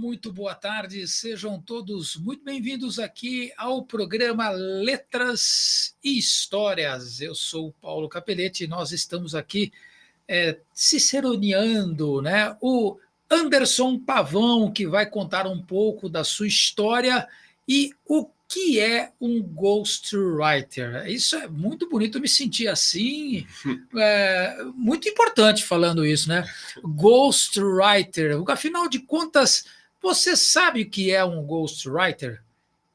muito boa tarde, sejam todos muito bem-vindos aqui ao programa Letras e Histórias. Eu sou o Paulo Capelletti e nós estamos aqui ciceroneando, né? O Anderson Pavão, que vai contar um pouco da sua história e o que é um ghostwriter. Isso é muito bonito, eu me senti assim, muito importante falando isso, né? Ghostwriter, afinal de contas, você sabe o que é um ghostwriter?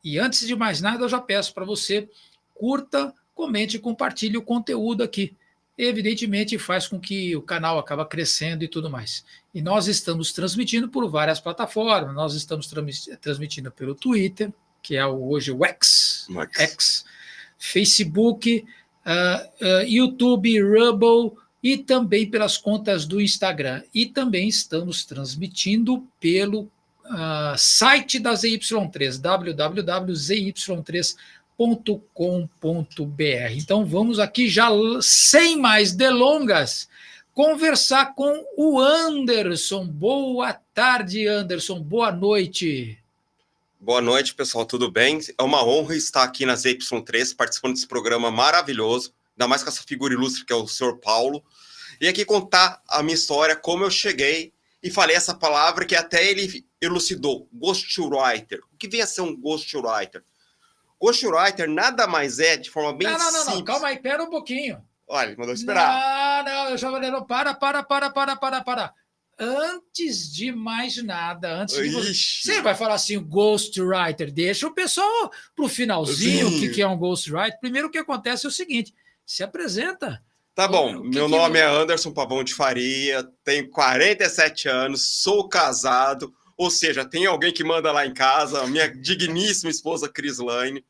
E antes de mais nada, eu já peço para você, curta, comente e compartilhe o conteúdo aqui. Evidentemente, faz com que o canal acabe crescendo e tudo mais. E nós estamos transmitindo por várias plataformas, nós estamos transmitindo pelo Twitter, que é hoje o X, Facebook, YouTube, Rumble e também pelas contas do Instagram. E também estamos transmitindo pelo site da ZY3, www.zy3.com.br. Então vamos aqui já, sem mais delongas, conversar com o Anderson. Boa tarde, Anderson. Boa noite. Boa noite, pessoal, tudo bem? É uma honra estar aqui na ZY3, participando desse programa maravilhoso, ainda mais com essa figura ilustre que é o Sr. Paulo, e aqui contar a minha história, como eu cheguei e falei essa palavra que até ele elucidou, ghostwriter. O que vem a ser um ghostwriter? Ghostwriter nada mais é, de forma bem simples... Não, calma aí, pera um pouquinho. Olha, mandou esperar. Não, eu já falei, para. Antes de mais nada, você vai falar assim, ghostwriter, deixa o pessoal pro finalzinho, o que é um ghostwriter. Primeiro o que acontece é o seguinte, se apresenta. Tá bom, meu nome é Anderson Pavão de Faria, tenho 47 anos, sou casado, ou seja, tem alguém que manda lá em casa, minha digníssima esposa Crislaine.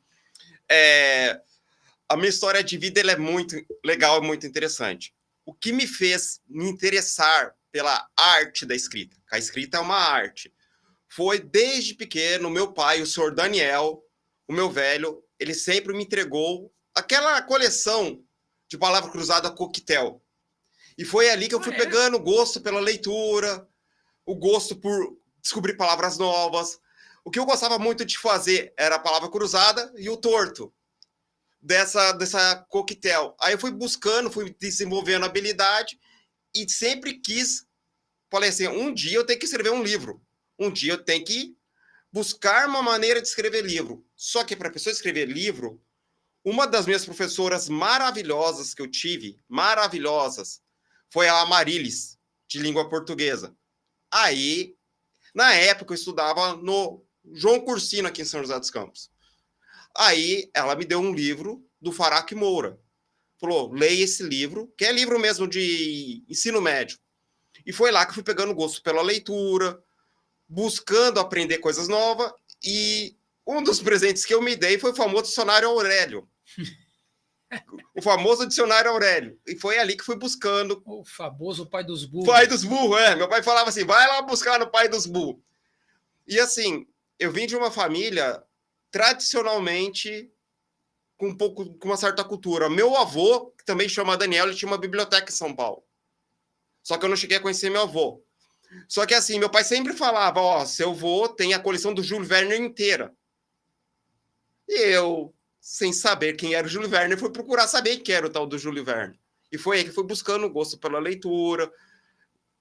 A minha história de vida ela é muito legal, é muito interessante. O que me fez me interessar pela arte da escrita, a escrita é uma arte, foi desde pequeno, meu pai, o senhor Daniel, o meu velho, ele sempre me entregou aquela coleção de palavra cruzada coquetel. E foi ali que eu fui pegando o gosto pela leitura, o gosto por descobrir palavras novas. O que eu gostava muito de fazer era a palavra cruzada e o torto dessa coquetel. Aí eu fui buscando, fui desenvolvendo habilidade e sempre falei assim, um dia eu tenho que escrever um livro. Um dia eu tenho que buscar uma maneira de escrever livro. Só que para a pessoa escrever livro, uma das minhas professoras maravilhosas que eu tive, foi a Amarilis, de língua portuguesa. Aí, na época, eu estudava no João Cursino, aqui em São José dos Campos. Aí, ela me deu um livro do Faraque Moura. Falou, leia esse livro, que é livro mesmo de ensino médio. E foi lá que eu fui pegando gosto pela leitura, buscando aprender coisas novas, e um dos presentes que eu me dei foi o famoso dicionário Aurélio. O famoso dicionário Aurélio. E foi ali que fui buscando. O famoso pai dos burros. Pai dos burros, Meu pai falava assim, vai lá buscar no pai dos burros. E assim, eu vim de uma família tradicionalmente com uma certa cultura. Meu avô, que também chama Daniel, ele tinha uma biblioteca em São Paulo. Só que eu não cheguei a conhecer meu avô. Só que assim, meu pai sempre falava, seu avô tem a coleção do Júlio Verne inteira. E eu, sem saber quem era o Júlio Verne, fui procurar saber quem era o tal do Júlio Verne. E foi aí que fui buscando o gosto pela leitura.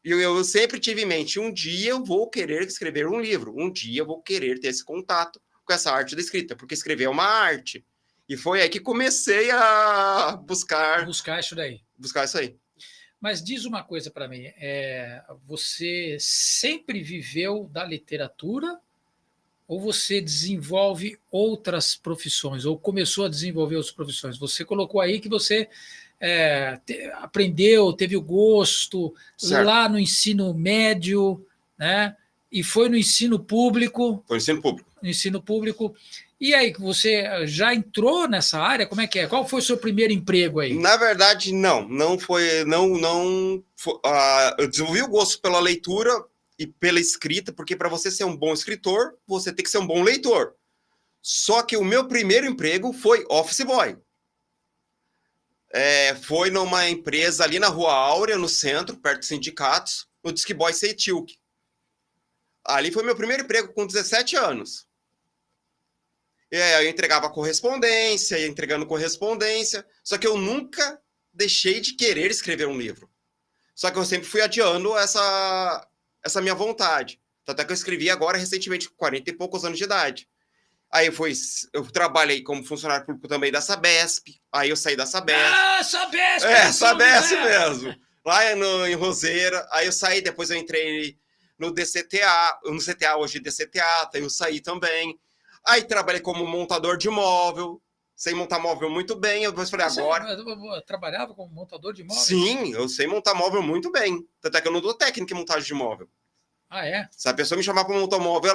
E eu sempre tive em mente, um dia eu vou querer escrever um livro. Um dia eu vou querer ter esse contato com essa arte da escrita, porque escrever é uma arte. E foi aí que comecei a buscar isso daí. Buscar isso aí. Mas diz uma coisa para mim, você sempre viveu da literatura ou você desenvolve outras profissões, ou começou a desenvolver outras profissões? Você colocou aí que você aprendeu, teve o gosto certo. Lá no ensino médio, né? E foi no ensino público. Foi no ensino público. E aí, você já entrou nessa área? Como é que é? Qual foi o seu primeiro emprego aí? Na verdade, não foi. Eu desenvolvi o gosto pela leitura e pela escrita, porque para você ser um bom escritor, você tem que ser um bom leitor. Só que o meu primeiro emprego foi office boy. Foi numa empresa ali na Rua Áurea, no centro, perto dos sindicatos, no Disque Boy Seitilk. Ali foi meu primeiro emprego com 17 anos. Eu entregava correspondência, ia entregando correspondência, só que eu nunca deixei de querer escrever um livro. Só que eu sempre fui adiando essa minha vontade. Tanto é que eu escrevi agora, recentemente, com 40 e poucos anos de idade. Aí eu trabalhei como funcionário público também da Sabesp, aí eu saí da Sabesp. Ah, Sabesp! Sabesp mesmo. Lá em Roseira, aí eu saí, depois eu entrei no DCTA, no CTA, hoje DCTA, eu saí também. Aí trabalhei como montador de móvel, sei montar móvel muito bem, eu depois falei, agora... Eu trabalhava como montador de móvel? Sim, eu sei montar móvel muito bem, tanto é que eu não dou técnica em montagem de móvel. Ah, é? Se a pessoa me chamar para montar móvel,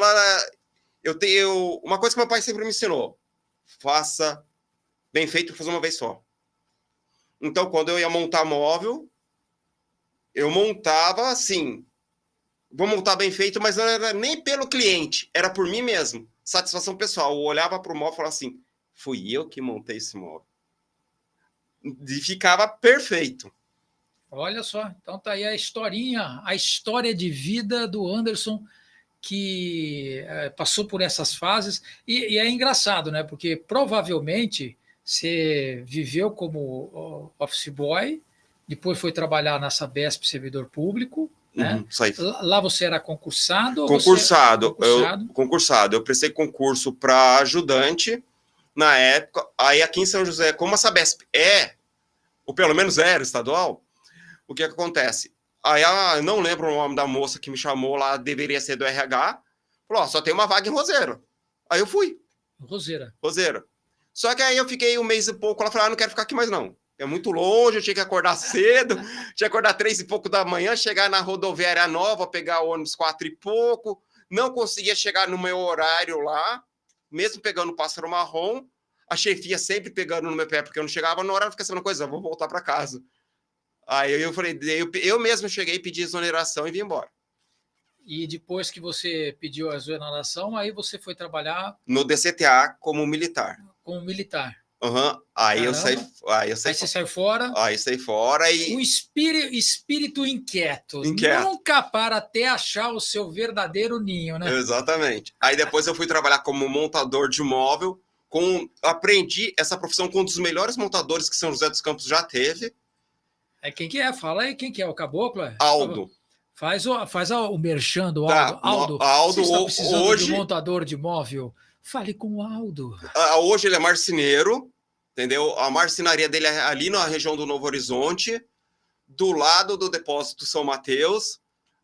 uma coisa que meu pai sempre me ensinou, faça bem feito, fazer uma vez só. Então, quando eu ia montar móvel, eu montava assim, vou montar bem feito, mas não era nem pelo cliente, era por mim mesmo. Satisfação pessoal. Eu olhava para o móvel e falava assim, fui eu que montei esse móvel. E ficava perfeito. Olha só, então tá aí a história de vida do Anderson, que passou por essas fases, e é engraçado, né? Porque provavelmente você viveu como office boy, depois foi trabalhar na Sabesp, servidor público, né? Lá você era concursado? Concursado. Eu prestei concurso para ajudante na época. Aí aqui em São José, como a Sabesp ou pelo menos era estadual, o que acontece? Aí eu não lembro o nome da moça que me chamou lá, deveria ser do RH. Falou, só tem uma vaga em Roseira. Aí eu fui. Roseira. Só que aí eu fiquei um mês e pouco, ela falou, não quero ficar aqui mais não. É muito longe, eu tinha que acordar cedo, tinha que acordar 3 e pouco da manhã, chegar na rodoviária nova, pegar o ônibus 4 e pouco, não conseguia chegar no meu horário lá, mesmo pegando o pássaro marrom, a chefia sempre pegando no meu pé, porque eu não chegava no horário, eu ficava sabendo coisa, vou voltar para casa. Aí eu falei, eu mesmo cheguei, pedi exoneração e vim embora. E depois que você pediu a exoneração, aí você foi trabalhar... No DCTA como militar. Como militar. Uhum. Aí eu saí. Aí você saiu fora. Aí saí fora e. Um espírito inquieto. Nunca para até achar o seu verdadeiro ninho, né? Exatamente. Aí depois eu fui trabalhar como montador de móvel. Aprendi essa profissão com um dos melhores montadores que São José dos Campos já teve. Quem que é? Fala aí quem que é o caboclo. Aldo. Faz o merchan do Aldo. Aldo, você está precisando hoje... de um montador de móvel? Fale com o Aldo. Hoje ele é marceneiro, entendeu? A marcenaria dele é ali na região do Novo Horizonte, do lado do depósito São Mateus.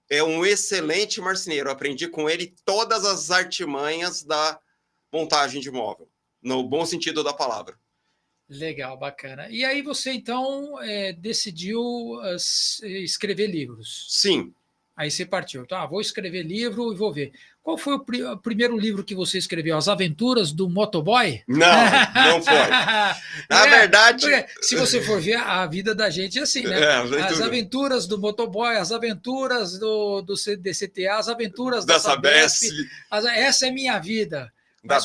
É um excelente marceneiro. Eu aprendi com ele todas as artimanhas da montagem de móvel, no bom sentido da palavra. Legal, bacana. E aí você, então, decidiu escrever livros? Sim. Aí você partiu. Tá, vou escrever livro e vou ver. Qual foi o primeiro livro que você escreveu? As Aventuras do Motoboy? Não foi. Na verdade... Se você for ver, a vida da gente é assim, né? As Aventuras do Motoboy, as Aventuras do DCTA, as Aventuras da Sabesp. Essa é minha vida. Mas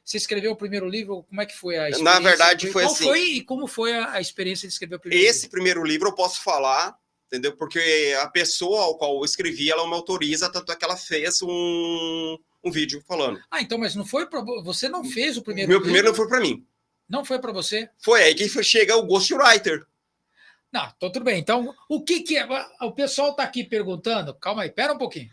você escreveu o primeiro livro? Como é que foi a experiência? Na verdade, foi assim. Como foi a experiência de escrever o primeiro livro? Esse primeiro livro eu posso falar, entendeu? Porque a pessoa ao qual eu escrevi, ela me autoriza, tanto é que ela fez um vídeo falando. Então, mas não foi para você? Não fez o primeiro livro? Meu primeiro não foi para mim. Não foi para você? Foi aí que chega o Ghostwriter. Não, então tudo bem. Então, o que é? O pessoal está aqui perguntando. Calma aí, pera um pouquinho.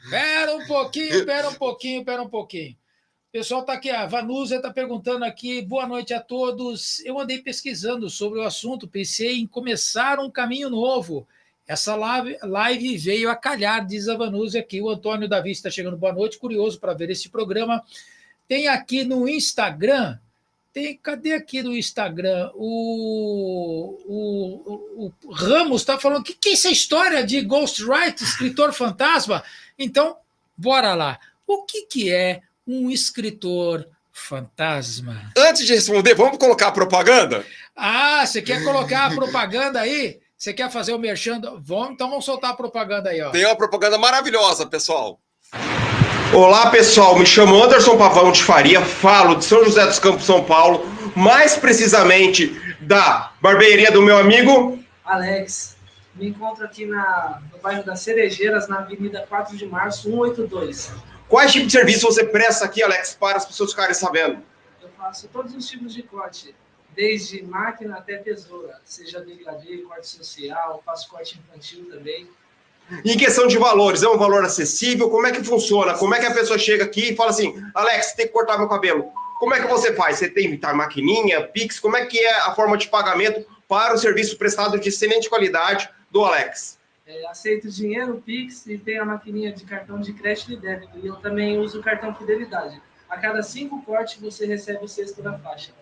O pessoal está aqui, a Vanúzia está perguntando aqui, boa noite a todos. Eu andei pesquisando sobre o assunto, pensei em começar um caminho novo. Essa live veio a calhar, diz a Vanúzia aqui. O Antônio Davi está chegando, boa noite, curioso para ver esse programa. Tem aqui no Instagram, cadê aqui no Instagram? O Ramos está falando, o que é essa história de ghostwriter, escritor fantasma? Então, bora lá. O que é um escritor fantasma? Antes de responder, vamos colocar a propaganda? Você quer colocar a propaganda aí? Você quer fazer o merchan? Então vamos soltar a propaganda aí. Ó. Tem uma propaganda maravilhosa, pessoal. Olá, pessoal. Me chamo Anderson Pavão de Faria, falo de São José dos Campos, São Paulo, mais precisamente da barbearia do meu amigo... Alex. Me encontro aqui no bairro das Cerejeiras, na Avenida 4 de Março, 182. Quais tipos de serviço você presta aqui, Alex, para as pessoas ficarem sabendo? Eu faço todos os tipos de corte, desde máquina até tesoura, seja degradê, corte social, faço corte infantil também. E em questão de valores, é um valor acessível? Como é que funciona? Como é que a pessoa chega aqui e fala assim, Alex, tem que cortar meu cabelo. Como é que você faz? Você tem maquininha, Pix? Como é que é a forma de pagamento para o serviço prestado de excelente qualidade do Alex? Aceito dinheiro, Pix, e tem a maquininha de cartão de crédito e débito. E eu também uso o cartão Fidelidade. A cada 5 cortes, você recebe o sexto da faixa.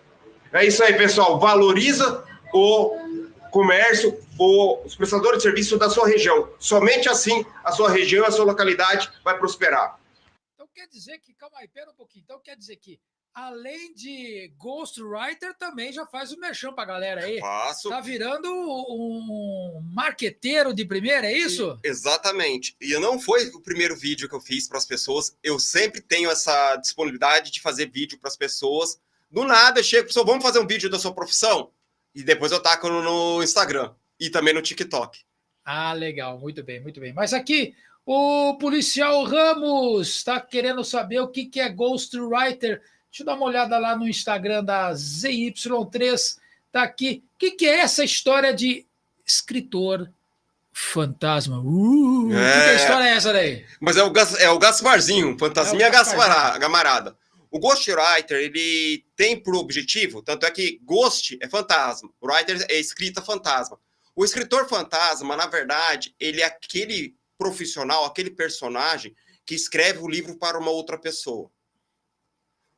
É isso aí, pessoal. Valoriza o comércio, os prestadores de serviço da sua região. Somente assim a sua região, a sua localidade vai prosperar. Então quer dizer que, calma aí, pera um pouquinho. Então quer dizer que, além de ghostwriter, também já faz o merchan pra galera aí. Faço. Tá virando um marqueteiro de primeira, é isso? Exatamente. E não foi o primeiro vídeo que eu fiz para as pessoas. Eu sempre tenho essa disponibilidade de fazer vídeo para as pessoas. Do nada, eu chego, pessoal, vamos fazer um vídeo da sua profissão? E depois eu taco no Instagram e também no TikTok. Ah, legal, muito bem, muito bem. Mas aqui, o policial Ramos está querendo saber o que é ghostwriter. Deixa eu dar uma olhada lá no Instagram da ZY3. Tá aqui. O que é essa história de escritor fantasma? Que história é essa daí? Mas é o Gasparzinho, fantasminha gamarada. O ghostwriter, ele tem por objetivo, tanto é que ghost é fantasma, writer é escrita fantasma. O escritor fantasma, na verdade, ele é aquele profissional, aquele personagem que escreve o livro para uma outra pessoa.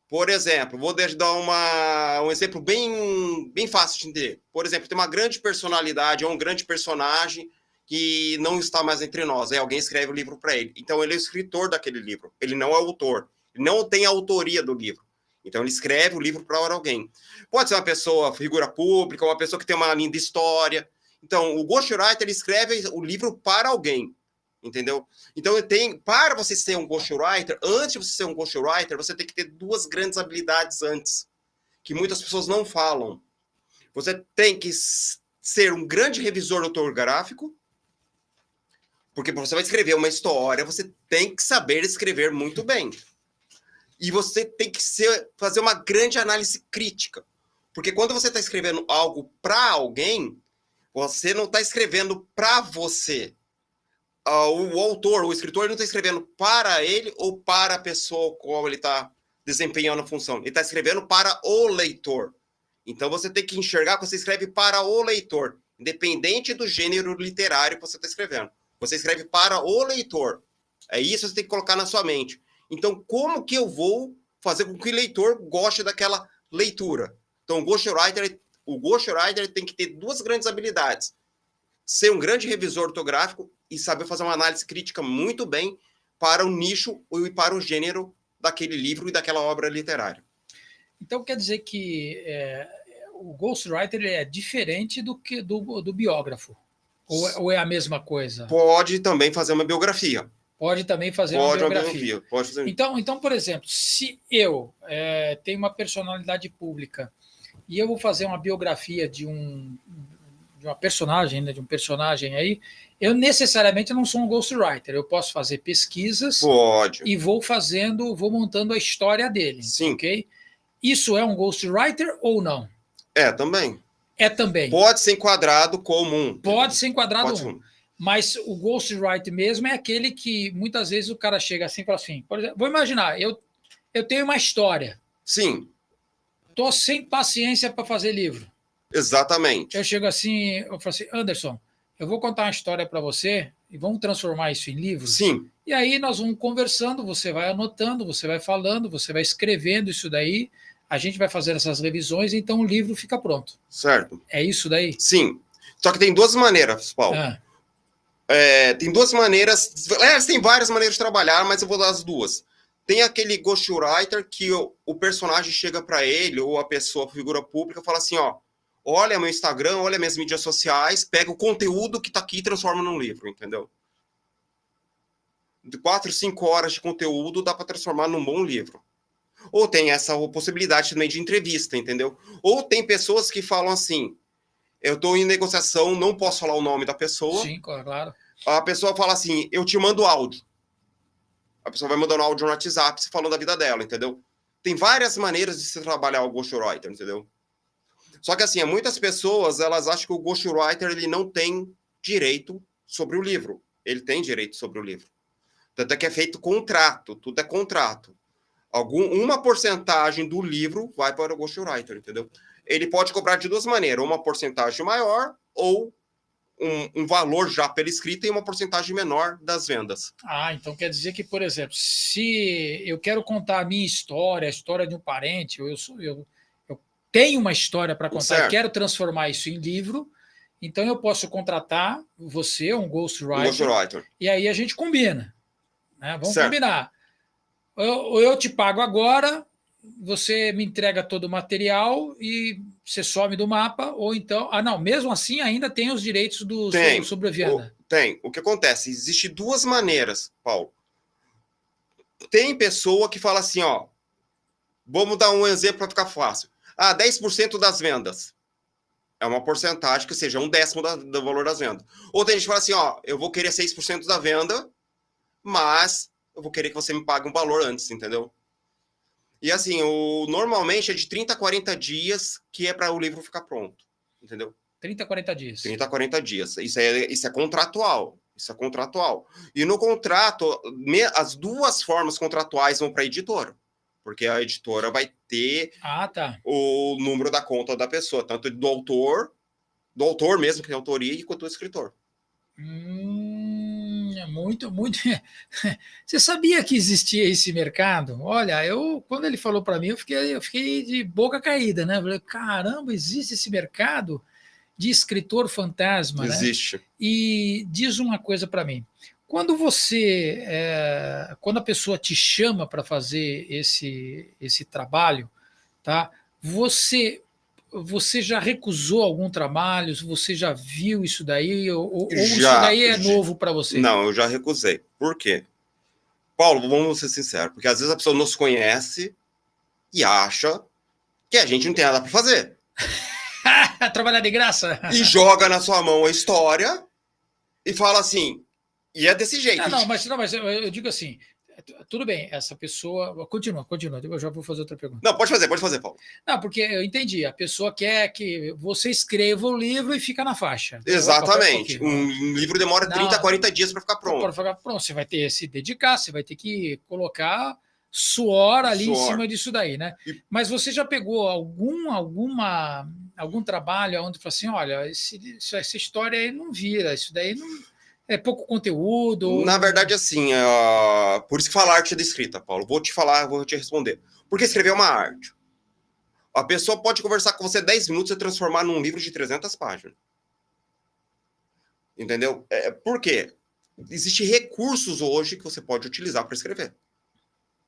Por exemplo, vou dar um exemplo bem fácil de entender. Por exemplo, tem uma grande personalidade, ou um grande personagem que não está mais entre nós. Aí alguém escreve o livro para ele. Então, ele é o escritor daquele livro. Ele não é o autor. Ele não tem a autoria do livro. Então, ele escreve o livro para alguém. Pode ser uma pessoa, figura pública, uma pessoa que tem uma linda história. Então, o ghostwriter, ele escreve o livro para alguém. Entendeu? Então, para você ser um ghostwriter, antes de você ser um ghostwriter, você tem que ter 2 grandes habilidades antes, que muitas pessoas não falam. Você tem que ser um grande revisor ortográfico, porque você vai escrever uma história, você tem que saber escrever muito bem. E você tem que fazer uma grande análise crítica. Porque quando você está escrevendo algo para alguém, você não está escrevendo para você. O autor, o escritor, ele não está escrevendo para ele ou para a pessoa com qual ele está desempenhando a função. Ele está escrevendo para o leitor. Então, você tem que enxergar que você escreve para o leitor, independente do gênero literário que você está escrevendo. Você escreve para o leitor. É isso que você tem que colocar na sua mente. Então, como que eu vou fazer com que o leitor goste daquela leitura? Então, o ghostwriter tem que ter 2 grandes habilidades. Ser um grande revisor ortográfico e saber fazer uma análise crítica muito bem para o nicho e para o gênero daquele livro e daquela obra literária. Então, quer dizer que o ghostwriter é diferente do biógrafo? Ou é a mesma coisa? Pode também fazer uma biografia. Pode também fazer uma biografia. Pode fazer. Então, por exemplo, se eu tenho uma personalidade pública e eu vou fazer uma biografia de uma personagem, né, de um personagem aí, eu necessariamente não sou um ghostwriter. Eu posso fazer pesquisas e vou montando a história dele. Sim. Ok? Isso é um ghostwriter ou não? É, também. É também. Pode ser enquadrado como um. Pode ser enquadrado um. Mas o ghostwriter mesmo é aquele que muitas vezes o cara chega assim e fala assim, por exemplo, vou imaginar, eu tenho uma história. Sim. Estou sem paciência para fazer livro. Exatamente. Eu chego assim, eu falo assim, Anderson, eu vou contar uma história para você e vamos transformar isso em livro? Sim. E aí nós vamos conversando, você vai anotando, você vai falando, você vai escrevendo isso daí, a gente vai fazer essas revisões, então o livro fica pronto. Certo. É isso daí? Sim. Só que tem 2 maneiras, Paulo. Tem 2 maneiras, tem várias maneiras de trabalhar, mas eu vou dar as 2. Tem aquele ghostwriter que o personagem chega para ele, ou a pessoa, a figura pública, fala assim, ó, olha meu Instagram, olha minhas mídias sociais, pega o conteúdo que tá aqui e transforma num livro, entendeu? De 4, 5 horas de conteúdo dá para transformar num bom livro. Ou tem essa possibilidade também de entrevista, entendeu? Ou tem pessoas que falam assim, eu estou em negociação, não posso falar o nome da pessoa. Sim, claro. A pessoa fala assim, eu te mando áudio. A pessoa vai mandando áudio no WhatsApp se falando da vida dela, entendeu? Tem várias maneiras de se trabalhar o ghostwriter, entendeu? Só que assim, muitas pessoas, elas acham que o ghostwriter ele não tem direito sobre o livro. Ele tem direito sobre o livro. Tanto é que é feito contrato, tudo é contrato. Uma porcentagem do livro vai para o ghostwriter, entendeu? Ele pode cobrar de duas maneiras, uma porcentagem maior ou um valor já pela escrita e uma porcentagem menor das vendas. Ah, então quer dizer que, por exemplo, se eu quero contar a minha história, a história de um parente, eu tenho uma história para contar Certo. e quero transformar isso em livro, então eu posso contratar você, um ghostwriter, e aí a gente combina. Né? Vamos certo. combinar. Eu te pago agora, você me entrega todo o material e você some do mapa, ou então... Ah, não, mesmo assim ainda tem os direitos sobre a venda. Tem. O que acontece? Existem duas maneiras, Paulo. Tem pessoa que fala assim, ó, vamos dar um exemplo para ficar fácil. 10% das vendas. É uma porcentagem que seja 1/10 do valor das vendas. Ou tem gente que fala assim, ó, eu vou querer 6% da venda, mas eu vou querer que você me pague um valor antes, entendeu? E assim, normalmente é de 30 a 40 dias que é para o livro ficar pronto, entendeu? 30 a 40 dias. 30 a 40 dias. Isso é contratual. Isso é contratual. E no contrato, as duas formas contratuais vão para a editora. Porque a editora vai ter o número da conta da pessoa, tanto do autor mesmo, que tem autoria, quanto do escritor. Muito. Você sabia que existia esse mercado? Olha, quando ele falou para mim, eu fiquei de boca caída, né? Eu falei, caramba, existe esse mercado de escritor fantasma, existe. Né? E diz uma coisa para mim. Quando a pessoa te chama para fazer esse trabalho, tá? Você já recusou algum trabalho? Você já viu isso daí? Ou isso daí é novo para você? Não, eu já recusei. Por quê? Paulo, vamos ser sinceros, porque às vezes a pessoa nos conhece e acha que a gente não tem nada para fazer. Trabalhar de graça? E joga na sua mão a história e fala assim, e é desse jeito. Não, mas eu digo assim, tudo bem, essa pessoa... Continua, eu já vou fazer outra pergunta. Não, pode fazer, Paulo. Não, porque eu entendi, a pessoa quer que você escreva o livro e fica na faixa. Exatamente. Um livro demora 30 a 40 dias para ficar pronto. Para ficar pronto, você vai ter que se dedicar, você vai ter que colocar suor ali em cima disso daí, né? Mas você já pegou algum trabalho onde fala assim, olha, essa história aí não vira, isso daí não... É pouco conteúdo? Na verdade, assim, por isso que fala arte da escrita, Paulo. Vou te responder. Porque escrever é uma arte. A pessoa pode conversar com você 10 minutos e transformar num livro de 300 páginas. Entendeu? Por quê? Existem recursos hoje que você pode utilizar para escrever.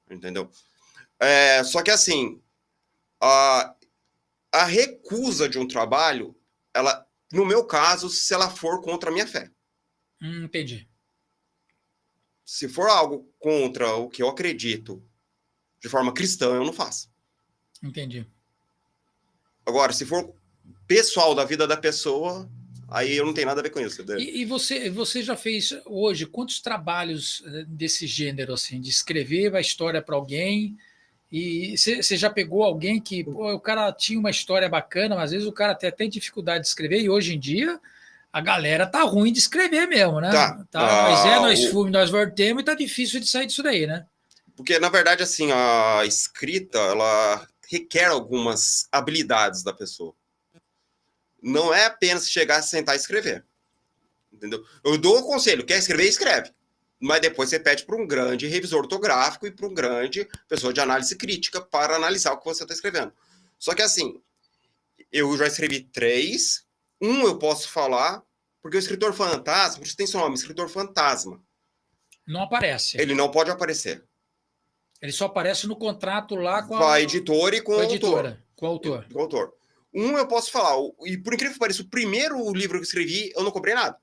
Entendeu? Só que, assim, a recusa de um trabalho, no meu caso, se ela for contra a minha fé. Entendi. Se for algo contra o que eu acredito de forma cristã, eu não faço. Entendi. Agora, se for pessoal da vida da pessoa, aí eu não tenho nada a ver com isso. E você já fez hoje quantos trabalhos desse gênero, assim, de escrever a história para alguém? E você já pegou alguém que o cara tinha uma história bacana, mas às vezes o cara tem dificuldade de escrever, e hoje em dia a galera tá ruim de escrever mesmo, né? Nós fomos, nós voltemos e tá difícil de sair disso daí, né? Porque, na verdade, assim, a escrita, ela requer algumas habilidades da pessoa. Não é apenas chegar, sentar e escrever. Entendeu? Eu dou o conselho, quer escrever, escreve. Mas depois você pede para um grande revisor ortográfico e para um grande pessoa de análise crítica para analisar o que você está escrevendo. Só que, assim, eu já escrevi 3... eu posso falar, porque o escritor fantasma, por isso tem seu nome, escritor fantasma. Não aparece. Ele não pode aparecer. Ele só aparece no contrato lá com a editora e com o autor. Com o autor. Com o autor. Eu posso falar, e por incrível que pareça, o primeiro livro que eu escrevi, eu não cobrei nada.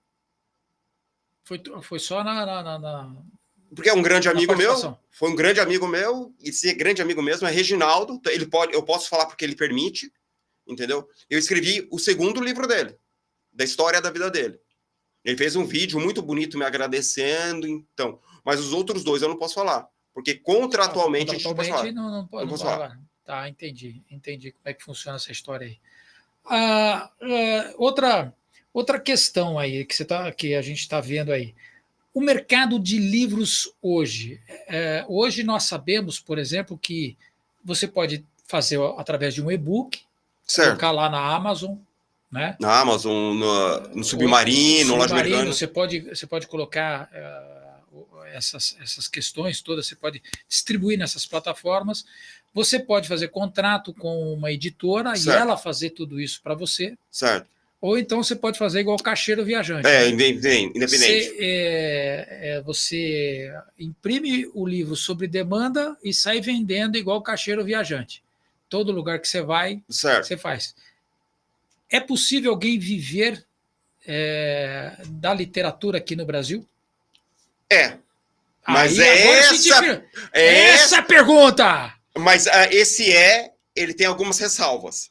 Foi só na... Porque é um grande amigo meu, foi um grande amigo meu, e se é grande amigo mesmo, é Reginaldo, eu posso falar porque ele permite, entendeu? Eu escrevi o segundo livro dele, da história da vida dele. Ele fez um vídeo muito bonito me agradecendo, então. Mas os outros dois eu não posso falar, porque contratualmente a gente não pode falar. Não posso falar. Tá, entendi como é que funciona essa história aí. Outra questão aí que a gente está vendo aí. O mercado de livros hoje. Hoje nós sabemos, por exemplo, que você pode fazer através de um e-book, colocar lá na Amazon, né? Na Amazon, no Submarino, Loja Americana. Você pode colocar essas questões todas, você pode distribuir nessas plataformas. Você pode fazer contrato com uma editora e ela fazer tudo isso para você. Certo. Ou então você pode fazer igual o caixeiro viajante. Independente. Você imprime o livro sob demanda e sai vendendo igual o caixeiro viajante. Todo lugar que você vai, você faz. É possível alguém viver da literatura aqui no Brasil? Mas essa é a pergunta! Mas ele tem algumas ressalvas.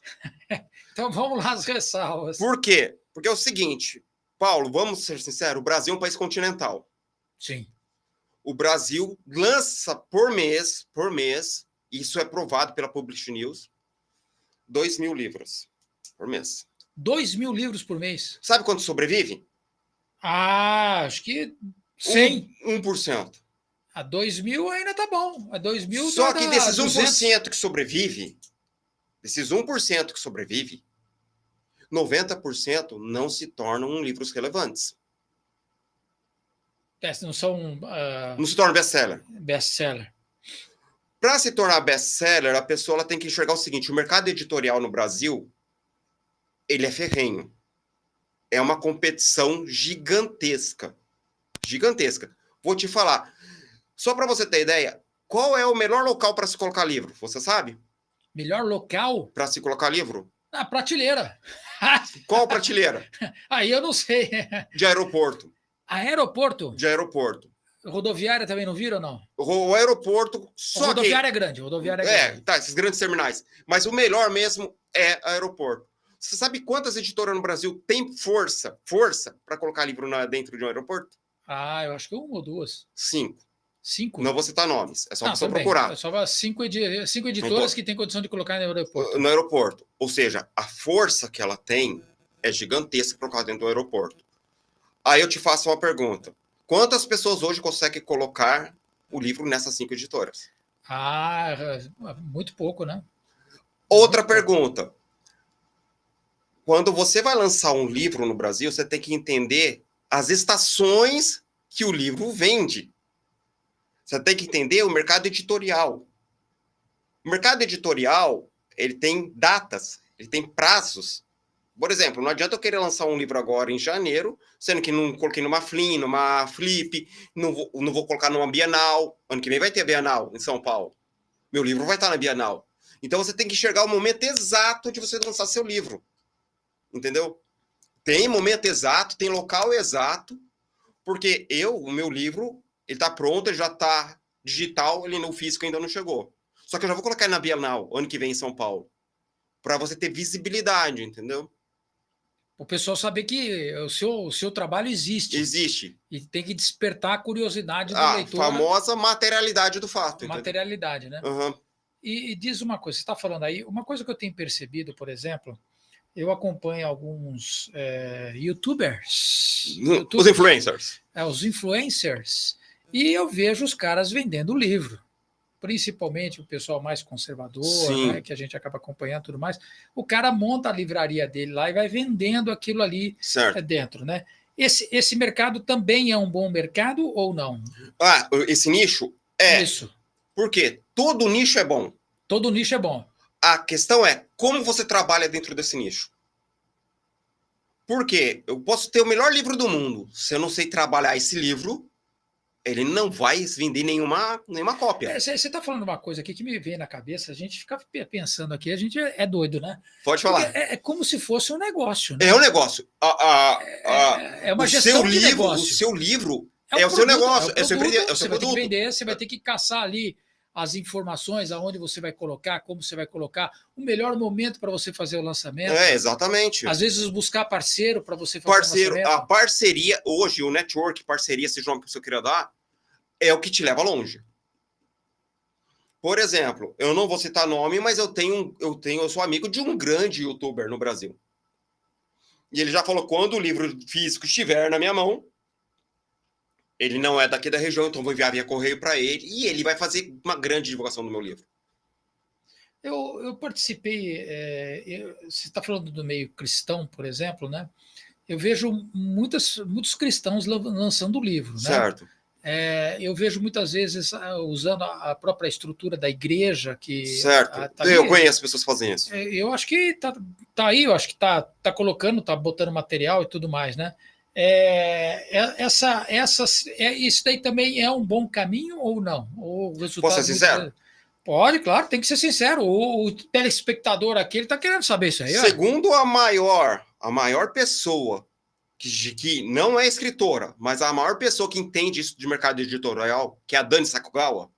Então vamos lá as ressalvas. Por quê? Porque é o seguinte, Paulo, vamos ser sinceros, o Brasil é um país continental. Sim. O Brasil lança por mês, isso é provado pela Publish News, 2.000 livros por mês. 2.000 livros por mês? Sabe quanto sobrevive? Acho que 100. 1%. A 2.000 ainda tá bom. A 2.000 Só que desses 200. 1% que sobrevive, 90% não se tornam livros relevantes. Não são... não se tornam best-seller. Best-seller. Para se tornar best-seller, a pessoa tem que enxergar o seguinte, o mercado editorial no Brasil, ele é ferrenho. É uma competição gigantesca. Gigantesca. Vou te falar. Só para você ter ideia, qual é o melhor local para se colocar livro? Você sabe? Melhor local? Para se colocar livro? Na prateleira. Qual prateleira? Aí eu não sei. De aeroporto. Aeroporto? De aeroporto. Rodoviária também não vira ou não? O aeroporto... Rodoviária é grande. Grande. Tá, esses grandes terminais. Mas o melhor mesmo é aeroporto. Você sabe quantas editoras no Brasil têm força para colocar livro dentro de um aeroporto? Eu acho que 1 ou 2. 5. 5? Não vou citar nomes, é só você procurar. É só 5 editoras que têm condição de colocar no aeroporto. No aeroporto. Ou seja, a força que ela tem é gigantesca para colocar dentro do aeroporto. Aí eu te faço uma pergunta. Quantas pessoas hoje conseguem colocar o livro nessas 5 editoras? Muito pouco, né? Outra pergunta. Quando você vai lançar um livro no Brasil, você tem que entender as estações que o livro vende. Você tem que entender o mercado editorial. O mercado editorial, ele tem datas, ele tem prazos. Por exemplo, não adianta eu querer lançar um livro agora em janeiro, sendo que não coloquei numa Flim, numa Flip, não vou colocar numa Bienal. Ano que vem vai ter a Bienal em São Paulo. Meu livro vai estar na Bienal. Então você tem que enxergar o momento exato de você lançar seu livro. Entendeu? Tem momento exato, tem local exato, porque o meu livro, ele está pronto, ele já está digital, ele no físico ainda não chegou. Só que eu já vou colocar ele na Bienal, ano que vem em São Paulo, para você ter visibilidade, entendeu? O pessoal saber que o seu trabalho existe. Existe. E tem que despertar a curiosidade do leitor. A famosa materialidade do fato. Materialidade, entendeu? Né? Uhum. E diz uma coisa, você está falando aí, uma coisa que eu tenho percebido, por exemplo, eu acompanho alguns youtubers. Os influencers. Os influencers. E eu vejo os caras vendendo livro. Principalmente o pessoal mais conservador, né, que a gente acaba acompanhando e tudo mais. O cara monta a livraria dele lá e vai vendendo aquilo ali dentro. Né? Esse mercado também é um bom mercado ou não? Esse nicho é. Isso. Por quê? Todo nicho é bom. Todo nicho é bom. A questão é como você trabalha dentro desse nicho. Por quê? Eu posso ter o melhor livro do mundo. Se eu não sei trabalhar esse livro, ele não vai vender nenhuma cópia. Você está falando uma coisa aqui que me vem na cabeça, a gente fica pensando aqui, a gente é doido, né? Pode falar. É como se fosse um negócio. Né? É um negócio. É uma gestão de negócio. O seu livro é o seu negócio, é o seu produto. Você vai ter que vender, você vai ter que caçar ali as informações, aonde você vai colocar, como você vai colocar, o melhor momento para você fazer o lançamento. Exatamente. Às vezes buscar parceiro para você fazer o lançamento. A parceria, hoje, o network, parceria, seja o nome que você queira dar, é o que te leva longe. Por exemplo, eu não vou citar nome, mas eu sou amigo de um grande youtuber no Brasil. E ele já falou, quando o livro físico estiver na minha mão, ele não é daqui da região, então vou enviar via correio para ele, e ele vai fazer uma grande divulgação do meu livro. Eu participei, você está falando do meio cristão, por exemplo, né? Eu vejo muitos cristãos lançando livro, né? Certo. Eu vejo muitas vezes usando a própria estrutura da igreja. Certo. Eu conheço pessoas que fazem isso. Eu acho que tá aí, eu acho que tá colocando, tá botando material e tudo mais, né? Isso daí também é um bom caminho ou não? Ou o resultado. Posso ser sincero? Pode, claro, tem que ser sincero. O telespectador aqui, ele está querendo saber isso aí. Segundo a maior pessoa que não é escritora, mas a maior pessoa que entende isso de mercado editorial, que é a Dani Sakugawa,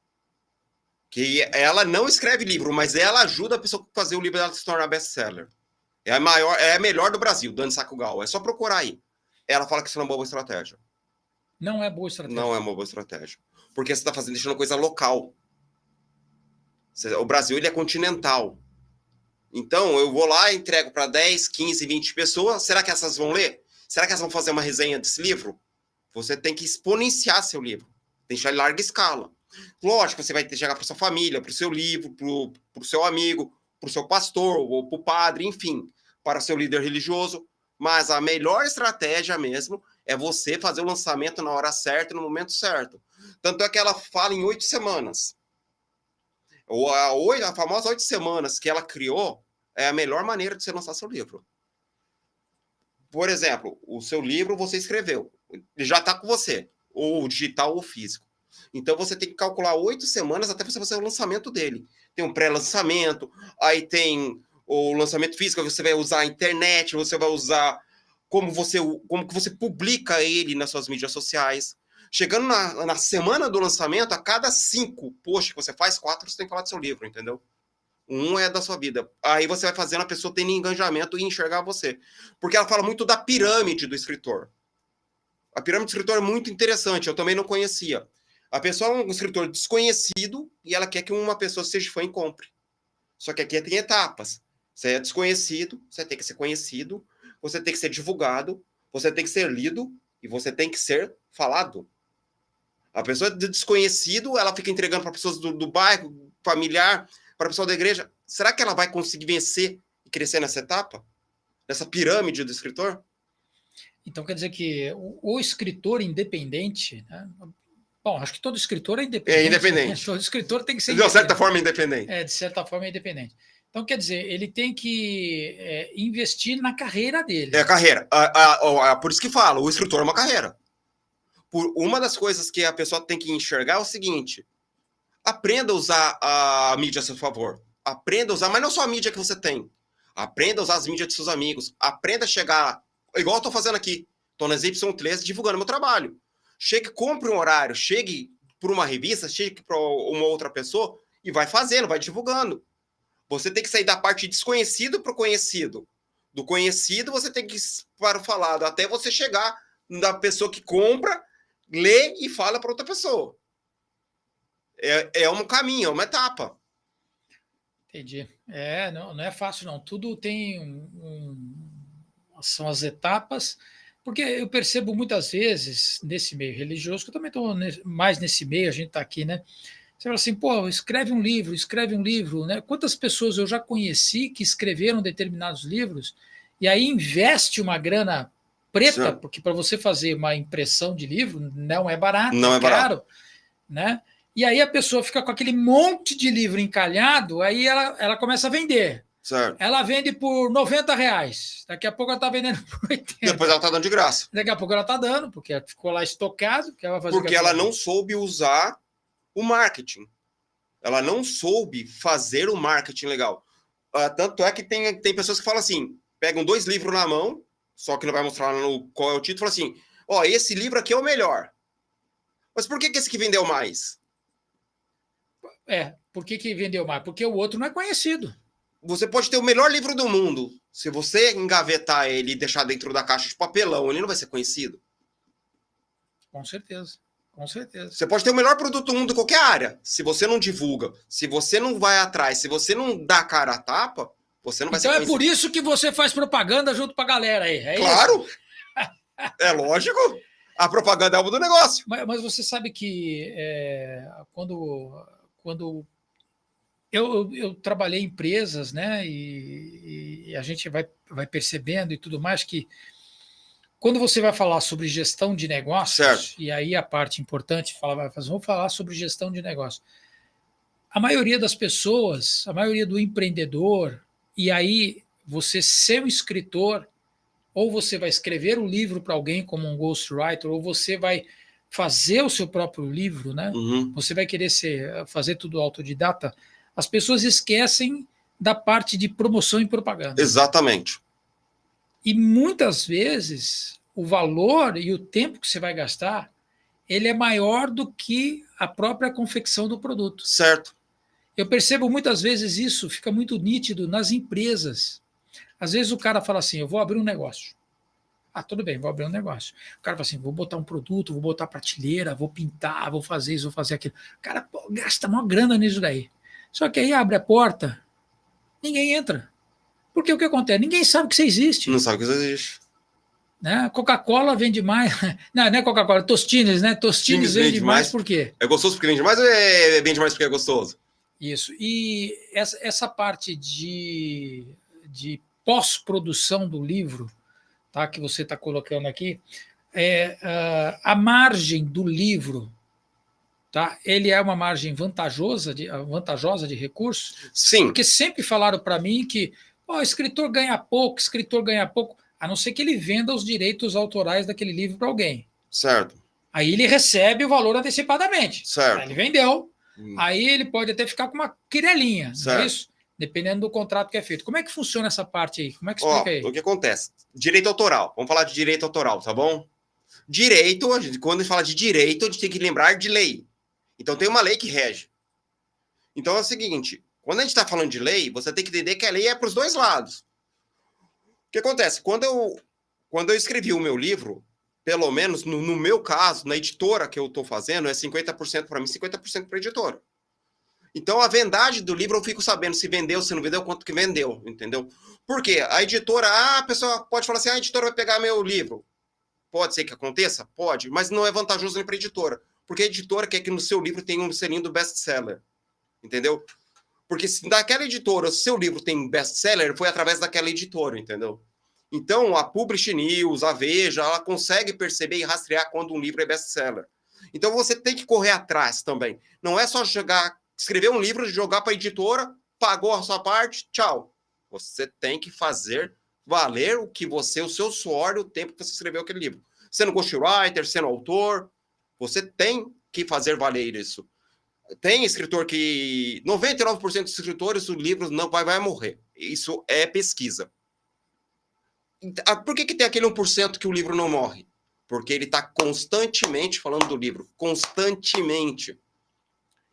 que ela não escreve livro, mas ela ajuda a pessoa a fazer o livro dela se tornar best-seller. É a melhor do Brasil, Dani Sakugawa. É só procurar aí. Ela fala que isso não é uma boa estratégia. Não é boa estratégia. Não é uma boa estratégia. Porque você está deixando coisa local. O Brasil, ele é continental. Então, eu vou lá e entrego para 10, 15, 20 pessoas. Será que essas vão ler? Será que elas vão fazer uma resenha desse livro? Você tem que exponenciar seu livro. Deixar em larga escala. Lógico, você vai ter que chegar para sua família, para o seu livro, para o seu amigo, para o seu pastor, ou para o padre, enfim, para o seu líder religioso. Mas a melhor estratégia mesmo é você fazer o lançamento na hora certa e no momento certo. Tanto é que ela fala em 8 semanas. A famosa 8 semanas que ela criou é a melhor maneira de você lançar seu livro. Por exemplo, o seu livro você escreveu, ele já está com você, ou digital ou físico. Então você tem que calcular 8 semanas até você fazer o lançamento dele. Tem um pré-lançamento, aí tem o lançamento físico, você vai usar a internet, você vai usar como que você publica ele nas suas mídias sociais. Chegando na semana do lançamento, a cada 5 posts que você faz, 4 você tem que falar do seu livro, entendeu? Um é da sua vida. Aí você vai fazendo a pessoa ter engajamento e enxergar você. Porque ela fala muito da pirâmide do escritor. A pirâmide do escritor é muito interessante, eu também não conhecia. A pessoa é um escritor desconhecido e ela quer que uma pessoa seja fã e compre. Só que aqui tem etapas. Você é desconhecido, você tem que ser conhecido, você tem que ser divulgado, você tem que ser lido e você tem que ser falado. A pessoa de desconhecido, ela fica entregando para pessoas do bairro, familiar, para a pessoa da igreja. Será que ela vai conseguir vencer e crescer nessa etapa? Nessa pirâmide do escritor? Então, quer dizer que o escritor independente, né? Bom, acho que todo escritor é independente. É independente. Né? Todo escritor tem que ser independente. De certa forma, independente. De certa forma, é independente. Então, quer dizer, ele tem que investir na carreira dele. É a carreira. Por isso que falo, o escritor é uma carreira. Uma das coisas que a pessoa tem que enxergar é o seguinte: aprenda a usar a mídia a seu favor. Aprenda a usar, mas não só a mídia que você tem. Aprenda a usar as mídias de seus amigos. Aprenda a chegar, igual eu estou fazendo aqui. Estou nas Y3 divulgando meu trabalho. Chegue, compre um horário, chegue por uma revista, chegue para uma outra pessoa e vai fazendo, vai divulgando. Você tem que sair da parte desconhecido para o conhecido. Do conhecido você tem que ir para o falado, até você chegar na pessoa que compra, lê e fala para outra pessoa. É um caminho, é uma etapa. Entendi. Não é fácil, não. Tudo tem são as etapas, porque eu percebo muitas vezes nesse meio religioso, que eu também estou mais nesse meio, a gente está aqui, né? Você fala assim, pô, escreve um livro, né? Quantas pessoas eu já conheci que escreveram determinados livros e aí investe uma grana preta, porque para você fazer uma impressão de livro não é barato, não é caro, barato, né? E aí a pessoa fica com aquele monte de livro encalhado, aí ela começa a vender. Certo. Ela vende por R$90. Daqui a pouco ela está vendendo por 80. Depois ela está dando de graça. Daqui a pouco ela está dando, porque ficou lá estocado. Que ela vai fazer porque ela não soube usar o marketing. Ela não soube fazer o marketing legal. Tanto é que tem pessoas que falam assim, pegam 2 livros na mão, só que não vai mostrar qual é o título, e falam assim, esse livro aqui é o melhor. Mas por que esse que vendeu mais? Por que vendeu mais? Porque o outro não é conhecido. Você pode ter o melhor livro do mundo. Se você engavetar ele e deixar dentro da caixa de papelão, ele não vai ser conhecido. Com certeza. Com certeza. Você pode ter o melhor produto do mundo em qualquer área. Se você não divulga, se você não vai atrás, se você não dá cara a tapa, você não vai ser Então conhecido. é por isso que você faz propaganda junto com a galera aí. É claro! Isso? É lógico. A propaganda é algo do negócio. Mas você sabe que quando eu trabalhei em empresas, né? E a gente vai percebendo e tudo mais que quando você vai falar sobre gestão de negócios, certo. E aí a parte importante, vamos falar sobre gestão de negócios. A maioria das pessoas, a maioria do empreendedor, e aí você ser um escritor, ou você vai escrever um livro para alguém como um ghostwriter, ou você vai fazer o seu próprio livro, né? Uhum. Você vai querer fazer tudo autodidata, as pessoas esquecem da parte de promoção e propaganda. Exatamente. E muitas vezes o valor e o tempo que você vai gastar, ele é maior do que a própria confecção do produto. Certo. Eu percebo muitas vezes isso, fica muito nítido nas empresas. Às vezes o cara fala assim, eu vou abrir um negócio. Tudo bem, vou abrir um negócio. O cara fala assim, vou botar um produto, vou botar prateleira, vou pintar, vou fazer isso, vou fazer aquilo. O cara gasta uma grana nisso daí. Só que aí abre a porta, ninguém entra. Porque o que acontece? Ninguém sabe que você existe. Não sabe que você existe. Né? Coca-Cola vende mais. Não é Coca-Cola, Tostines, né? Tostines vende mais por quê? É gostoso porque vende mais ou vende mais porque é gostoso? Isso. E essa parte de pós-produção do livro, tá, que você está colocando aqui, a margem do livro, tá? Ele é uma margem vantajosa de recursos? Sim. Porque sempre falaram para mim que escritor ganha pouco, a não ser que ele venda os direitos autorais daquele livro para alguém. Certo. Aí ele recebe o valor antecipadamente. Certo. Aí ele vendeu. Aí ele pode até ficar com uma quirelinha, não é isso? Dependendo do contrato que é feito. Como é que funciona essa parte aí? Como é que explica aí? O que acontece? Direito autoral. Vamos falar de direito autoral, tá bom? Direito, quando a gente fala de direito, a gente tem que lembrar de lei. Então tem uma lei que rege. Então é o seguinte, quando a gente está falando de lei, você tem que entender que a lei é para os dois lados. O que acontece? Quando eu escrevi o meu livro, pelo menos no meu caso, na editora que eu estou fazendo, é 50% para mim, 50% para a editora. Então, a vendagem do livro eu fico sabendo se vendeu, se não vendeu, quanto que vendeu, entendeu? Por quê? A editora, a pessoa pode falar assim, a editora vai pegar meu livro. Pode ser que aconteça? Pode, mas não é vantajoso nem para a editora. Porque a editora quer que no seu livro tenha um selinho do best-seller, entendeu? Porque se naquela editora o seu livro tem best-seller, foi através daquela editora, entendeu? Então, a Publish News, a Veja, ela consegue perceber e rastrear quando um livro é best-seller. Então, você tem que correr atrás também. Não é só escrever um livro, jogar para a editora, pagou a sua parte, tchau. Você tem que fazer valer o seu suor e o tempo que você escreveu aquele livro. Sendo ghostwriter, sendo autor, você tem que fazer valer isso. Tem escritor que 99% dos escritores, o livro não vai morrer. Isso é pesquisa. Por que tem aquele 1% que o livro não morre? Porque ele está constantemente falando do livro. Constantemente.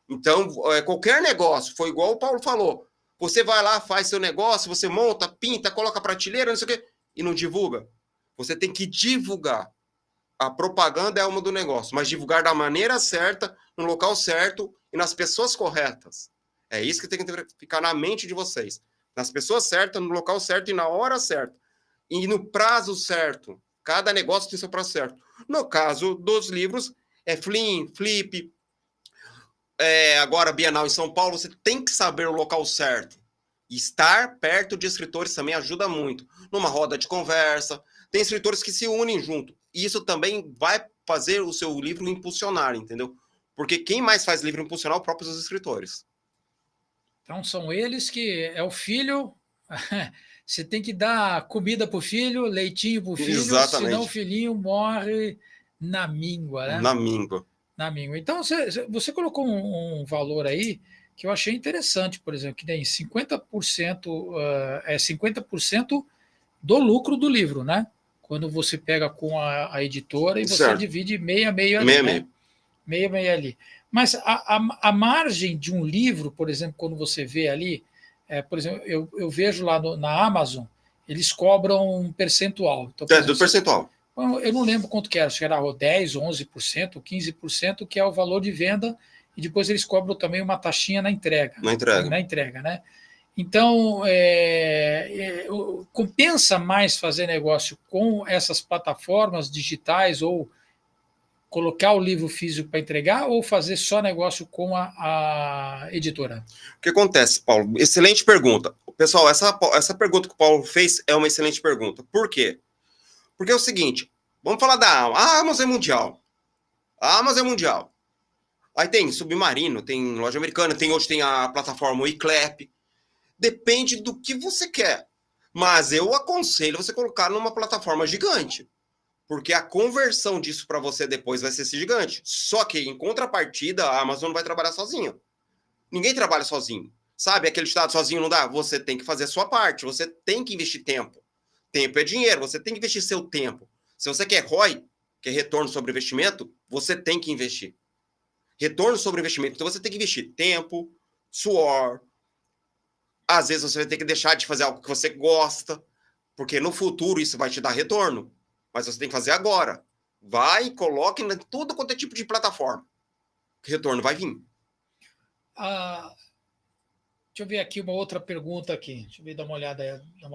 Então, qualquer negócio, foi igual o Paulo falou. Você vai lá, faz seu negócio, você monta, pinta, coloca prateleira, não sei o quê, e não divulga. Você tem que divulgar. A propaganda é uma do negócio, mas divulgar da maneira certa, no local certo e nas pessoas corretas. É isso que tem que ficar na mente de vocês. Nas pessoas certas, no local certo e na hora certa. E no prazo certo. Cada negócio tem seu prazo certo. No caso dos livros, é Flip, agora Bienal em São Paulo, você tem que saber o local certo. Estar perto de escritores também ajuda muito. Numa roda de conversa, tem escritores que se unem junto. E isso também vai fazer o seu livro impulsionar, entendeu? Porque quem mais faz livro impulsionar é os próprios escritores. Então são eles que é o filho... Você tem que dar comida para o filho, leitinho para o filho, exatamente. Senão o filhinho morre na míngua, né? Na míngua. Então, você colocou um valor aí que eu achei interessante, por exemplo, que tem 50%, 50% do lucro do livro, né? Quando você pega com a editora e você divide meio a meio. meio ali. Mas a margem de um livro, por exemplo, quando você vê ali, por exemplo, eu vejo lá na Amazon, eles cobram um percentual. Então, exemplo, do percentual. Eu não lembro quanto que era, acho que era 10%, 11%, 15%, que é o valor de venda, e depois eles cobram também uma taxinha na entrega. Na entrega, né? Então, compensa mais fazer negócio com essas plataformas digitais ou colocar o livro físico para entregar ou fazer só negócio com a editora? O que acontece, Paulo? Excelente pergunta. Pessoal, essa pergunta que o Paulo fez é uma excelente pergunta. Por quê? Porque é o seguinte, vamos falar da Amazon. A Amazon é mundial. A Amazon é mundial. Aí tem Submarino, tem loja americana, hoje tem a plataforma iClap. Depende do que você quer. Mas eu aconselho você colocar numa plataforma gigante. Porque a conversão disso para você depois vai ser gigante. Só que, em contrapartida, a Amazon não vai trabalhar sozinha. Ninguém trabalha sozinho. Sabe, aquele estado sozinho não dá? Você tem que fazer a sua parte. Você tem que investir tempo. Tempo é dinheiro. Você tem que investir seu tempo. Se você quer ROI, que é retorno sobre investimento, você tem que investir. Retorno sobre investimento. Então, você tem que investir tempo, suor. Às vezes, você vai ter que deixar de fazer algo que você gosta, porque no futuro isso vai te dar retorno. Mas você tem que fazer agora. Vai e coloque em tudo quanto é tipo de plataforma. O retorno vai vir. Deixa eu ver aqui uma outra pergunta aqui. Deixa eu ver, dar uma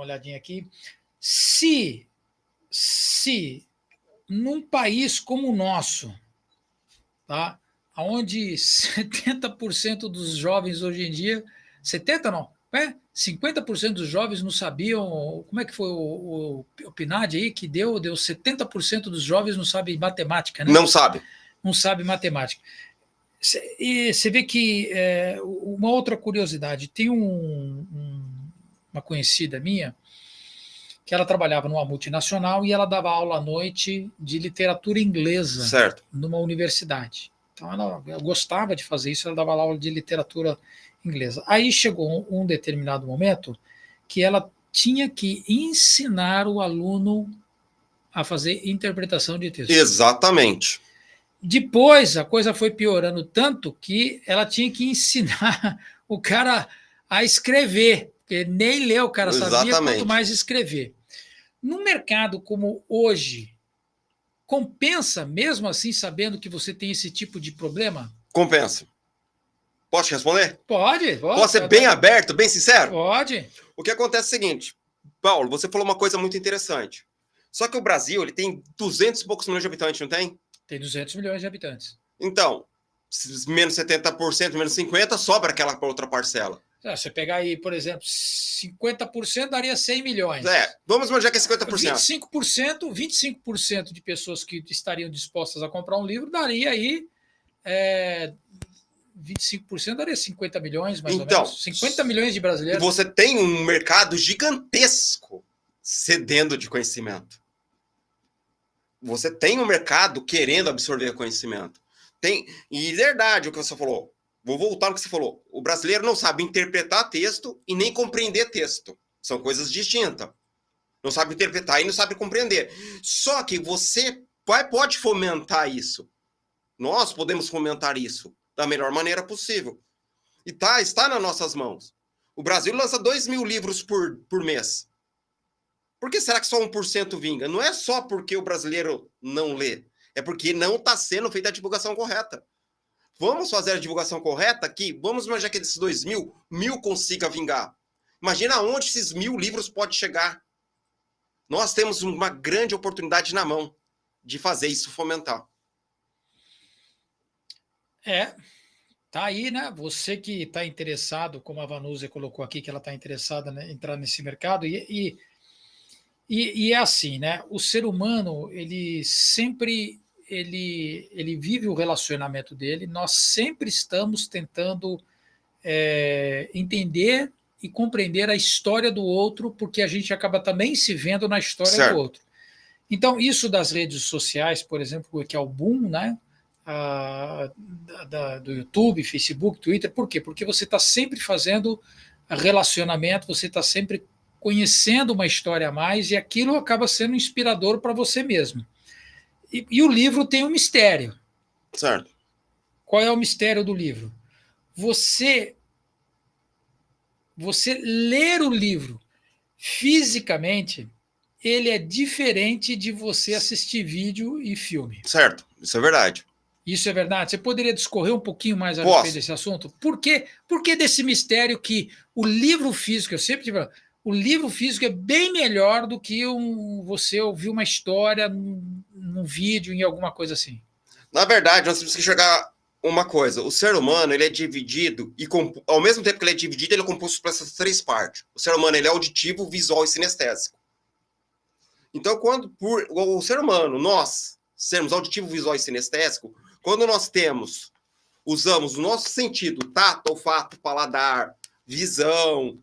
olhadinha aqui. Se num país como o nosso, tá? Onde 70% dos jovens hoje em dia, 70% não, 50% dos jovens não sabiam, como é que foi o PNAD aí, que deu 70% dos jovens não sabem matemática, né? Não sabe. Não sabe matemática. E você vê que, uma outra curiosidade, tem uma conhecida minha, que ela trabalhava numa multinacional e ela dava aula à noite de literatura inglesa, certo, numa universidade. Então ela gostava de fazer isso, ela dava aula de literatura inglesa. Aí chegou um determinado momento que ela tinha que ensinar o aluno a fazer interpretação de texto. Exatamente. Depois a coisa foi piorando tanto que ela tinha que ensinar o cara a escrever, porque nem ler o cara sabia, quanto mais escrever. No mercado como hoje, compensa mesmo assim, sabendo que você tem esse tipo de problema? Compensa. Posso te responder? Pode. Posso ser bem aberto, bem sincero? Pode. O que acontece é o seguinte, Paulo, você falou uma coisa muito interessante. Só que o Brasil, ele tem 200 e poucos milhões de habitantes, não tem? Tem 200 milhões de habitantes. Então, menos 70%, menos 50%, sobra aquela outra parcela. Você pegar aí, por exemplo, 50% daria 100 milhões. Vamos imaginar que é 50%. 25% de pessoas que estariam dispostas a comprar um livro daria aí 25% daria 50 milhões, mais ou menos. 50 milhões de brasileiros. E você tem um mercado gigantesco cedendo de conhecimento. Você tem um mercado querendo absorver conhecimento. E é verdade o que você falou. Vou voltar no que você falou. O brasileiro não sabe interpretar texto e nem compreender texto. São coisas distintas. Não sabe interpretar e não sabe compreender. Só que você pode fomentar isso. Nós podemos fomentar isso da melhor maneira possível. E está nas nossas mãos. O Brasil lança 2.000 livros por mês. Por que será que só 1% vinga? Não é só porque o brasileiro não lê. É porque não está sendo feita a divulgação correta. Vamos fazer a divulgação correta aqui? Vamos imaginar que desses 2.000, 1.000 consiga vingar. Imagina onde esses 1.000 livros podem chegar. Nós temos uma grande oportunidade na mão de fazer isso fomentar. Tá aí, né? Você que está interessado, como a Vanusa colocou aqui, que ela está interessada, né, em entrar nesse mercado, e é assim, né? O ser humano, ele sempre ele vive o relacionamento dele, nós sempre estamos tentando entender e compreender a história do outro, porque a gente acaba também se vendo na história do outro. Então, isso das redes sociais, por exemplo, que é o boom, né? Do YouTube, Facebook, Twitter, por quê? Porque você está sempre fazendo relacionamento, você está sempre conhecendo uma história a mais e aquilo acaba sendo inspirador para você mesmo. E o livro tem um mistério. Certo. qual é o mistério do livro? Você ler o livro fisicamente, ele é diferente de você assistir vídeo e filme. Certo, isso é verdade. Isso é verdade? Você poderia discorrer um pouquinho mais a Posso. respeito desse assunto? Por que desse mistério que o livro físico, eu sempre digo, o livro físico é bem melhor do que você ouvir uma história num vídeo, em alguma coisa assim? Na verdade, nós temos que enxergar uma coisa. O ser humano, ele é dividido, e ao mesmo tempo que ele é dividido, ele é composto por essas três partes. O ser humano, ele é auditivo, visual e sinestésico. Então, o ser humano, nós, sermos auditivo, visual e sinestésico, quando nós usamos o nosso sentido, tato, olfato, paladar, visão,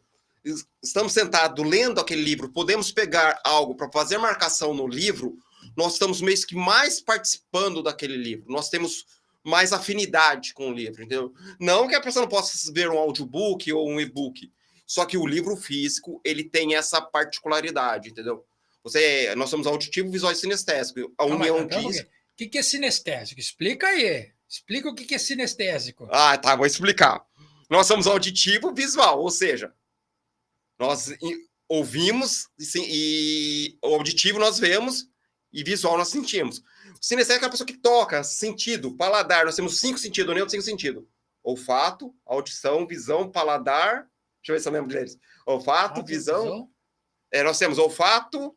estamos sentados lendo aquele livro, podemos pegar algo para fazer marcação no livro, nós estamos meio que mais participando daquele livro, nós temos mais afinidade com o livro, entendeu? Não que a pessoa não possa ver um audiobook ou um e-book, só que o livro físico, ele tem essa particularidade, entendeu? Nós somos auditivo, visual e sinestésico. A união disso... O que é sinestésico? Explica aí. Explica o que é sinestésico. Ah, tá, vou explicar. Nós somos auditivo, visual, ou seja, nós ouvimos e auditivo nós vemos e visual nós sentimos. O sinestésico é a pessoa que toca, sentido, paladar. Nós temos 5 sentidos, nem 5 sentidos. Olfato, audição, visão, paladar. Deixa eu ver se eu lembro deles. Olfato, visão. Nós temos olfato,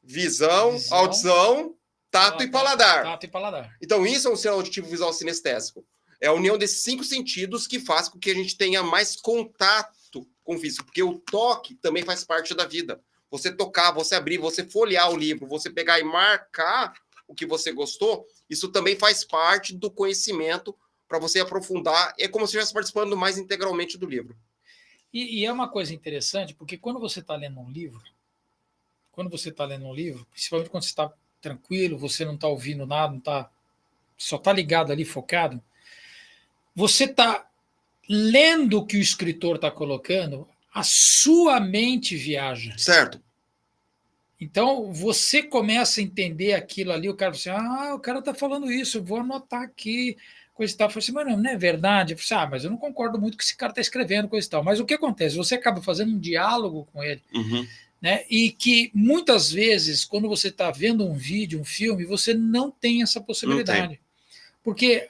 visão, audição, tato e paladar. Tato e paladar. Então, isso é um ser auditivo, visual, sinestésico. É a união desses 5 sentidos que faz com que a gente tenha mais contato com o físico, porque o toque também faz parte da vida. Você tocar, você abrir, você folhear o livro, você pegar e marcar o que você gostou, isso também faz parte do conhecimento para você aprofundar. É como se estivesse participando mais integralmente do livro. E é uma coisa interessante, porque quando você está lendo um livro, principalmente quando você está tranquilo, você não está ouvindo nada, só está ligado ali, focado, você está lendo o que o escritor está colocando, a sua mente viaja. Certo. Então, você começa a entender aquilo ali, o cara fala assim, o cara está falando isso, eu vou anotar aqui, coisa e tal. Eu falei assim, mas não é verdade? Eu falei assim, mas eu não concordo muito com esse cara está escrevendo, coisa e tal. Mas o que acontece? Você acaba fazendo um diálogo com ele, né? E que muitas vezes, quando você está vendo um vídeo, um filme, você não tem essa possibilidade. Porque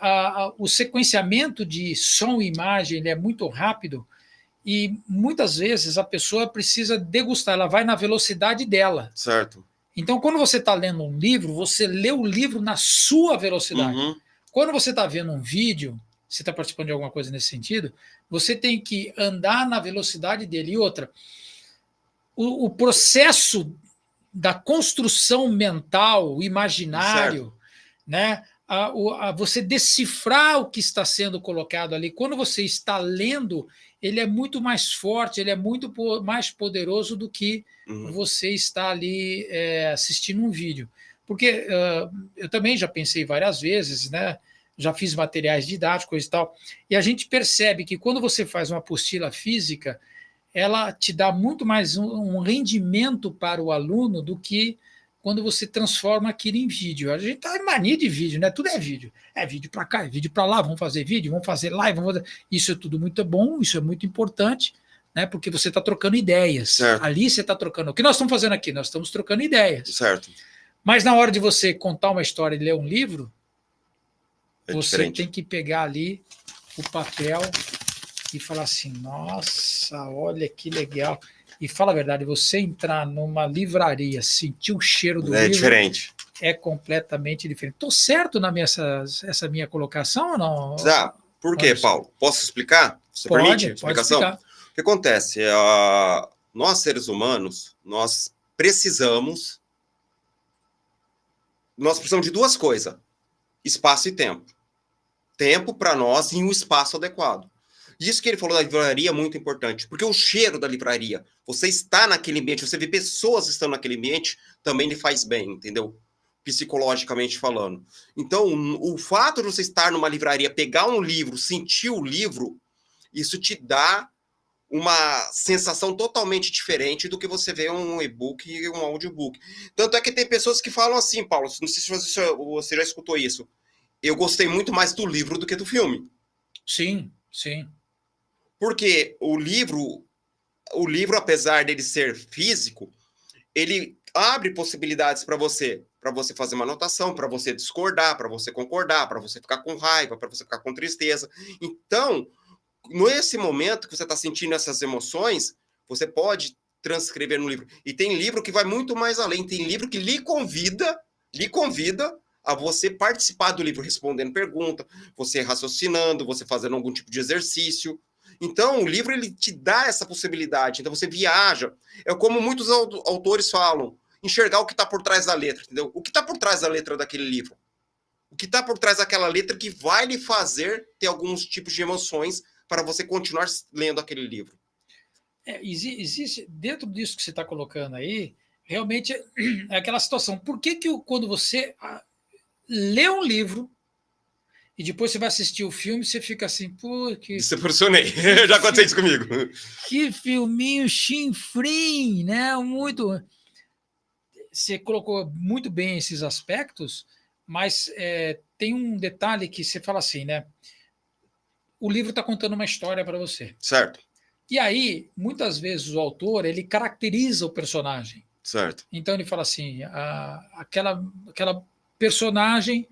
o sequenciamento de som e imagem ele é muito rápido e muitas vezes a pessoa precisa degustar, ela vai na velocidade dela. Certo. Então, quando você está lendo um livro, você lê o livro na sua velocidade. Quando você está vendo um vídeo, você está participando de alguma coisa nesse sentido, você tem que andar na velocidade dele. E outra, o processo da construção mental, o imaginário, né? Você decifrar o que está sendo colocado ali, quando você está lendo, ele é muito mais forte, ele é muito mais poderoso do que você está ali assistindo um vídeo. Porque eu também já pensei várias vezes, né? Já fiz materiais didáticos e tal, e a gente percebe que quando você faz uma apostila física, ela te dá muito mais um rendimento para o aluno do que quando você transforma aquilo em vídeo. A gente está em mania de vídeo, né? Tudo é vídeo. É vídeo para cá, é vídeo para lá, vamos fazer vídeo, vamos fazer live, Isso é tudo muito bom, isso é muito importante, né? Porque você está trocando ideias. Certo. Ali você está trocando. O que nós estamos fazendo aqui? Nós estamos trocando ideias. Certo. Mas na hora de você contar uma história e ler um livro, você diferente. tem que pegar ali o papel e falar assim, nossa, olha que legal. E fala a verdade, você entrar numa livraria, sentir o cheiro do livro... É diferente. É completamente diferente. Estou certo na essa minha colocação ou não? Tá. Por quê, Paulo? Posso explicar? Você permite a explicação? Pode explicar. O que acontece? Nós, seres humanos, nós precisamos de 2 coisas. Espaço e tempo. Tempo para nós e um espaço adequado. Isso que ele falou da livraria é muito importante, porque o cheiro da livraria, você está naquele ambiente, você vê pessoas estando naquele ambiente, também lhe faz bem, entendeu? Psicologicamente falando. Então, o fato de você estar numa livraria, pegar um livro, sentir o livro, isso te dá uma sensação totalmente diferente do que você vê um e-book e um audiobook. Tanto é que tem pessoas que falam assim, Paulo, não sei se você já escutou isso, eu gostei muito mais do livro do que do filme. Sim, sim. Porque o livro, apesar dele ser físico, ele abre possibilidades para você fazer uma anotação, para você discordar, para você concordar, para você ficar com raiva, para você ficar com tristeza. Então, nesse momento que você está sentindo essas emoções, você pode transcrever no livro. E tem livro que vai muito mais além. Tem livro que lhe convida a você participar do livro, respondendo pergunta, você raciocinando, você fazendo algum tipo de exercício. Então, o livro ele te dá essa possibilidade. Então, você viaja. É como muitos autores falam, enxergar o que está por trás da letra, entendeu? O que está por trás da letra daquele livro? O que está por trás daquela letra que vai lhe fazer ter alguns tipos de emoções para você continuar lendo aquele livro. Existe, dentro disso que você está colocando aí, realmente é aquela situação. Por que quando você lê um livro e depois você vai assistir o filme, você fica assim, pô, que... Decepcionei. Já aconteceu isso comigo. Que filminho chinfrim, né? Muito... Você colocou muito bem esses aspectos, mas tem um detalhe que você fala assim, né? O livro está contando uma história para você. Certo. E aí, muitas vezes, o autor, ele caracteriza o personagem. Certo. Então, ele fala assim, aquela personagem,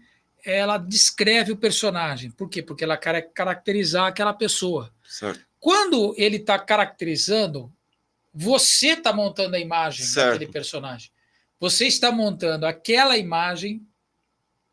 ela descreve o personagem. Por quê? Porque ela quer caracterizar aquela pessoa. Certo. Quando ele está caracterizando, você está montando a imagem daquele personagem. Você está montando aquela imagem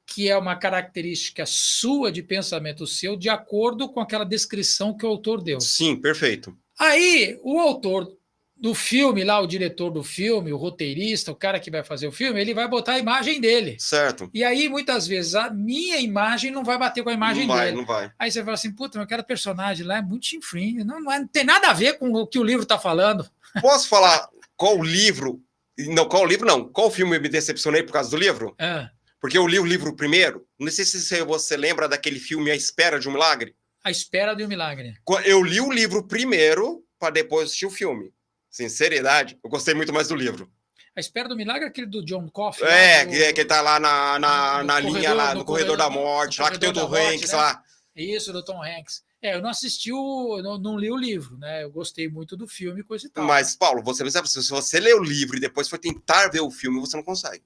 que é uma característica sua de pensamento seu, de acordo com aquela descrição que o autor deu. Sim, perfeito. Aí, o autor do filme, lá, o diretor do filme, o roteirista, o cara que vai fazer o filme, ele vai botar a imagem dele. Certo. E aí, muitas vezes, a minha imagem não vai bater com a imagem dele. Não vai. Aí você fala assim, puta, aquela personagem lá é muito chinfrim, não tem nada a ver com o que o livro está falando. Posso falar qual livro... Não, qual filme eu me decepcionei por causa do livro? Porque eu li o livro primeiro. Não sei se você lembra daquele filme A Espera de um Milagre. A Espera de um Milagre. Eu li o livro primeiro para depois assistir o filme. Sinceridade, eu gostei muito mais do livro. A Espera do Milagre é aquele do John Coffey? Que tá lá na linha, lá no corredor da morte, lá que tem o Tom Hanks, né? Lá. Isso, do Tom Hanks. Eu não assisti não li o livro, né? Eu gostei muito do filme e coisa e tal. Mas, Paulo, você não sabe, se você lê o livro e depois for tentar ver o filme, você não consegue.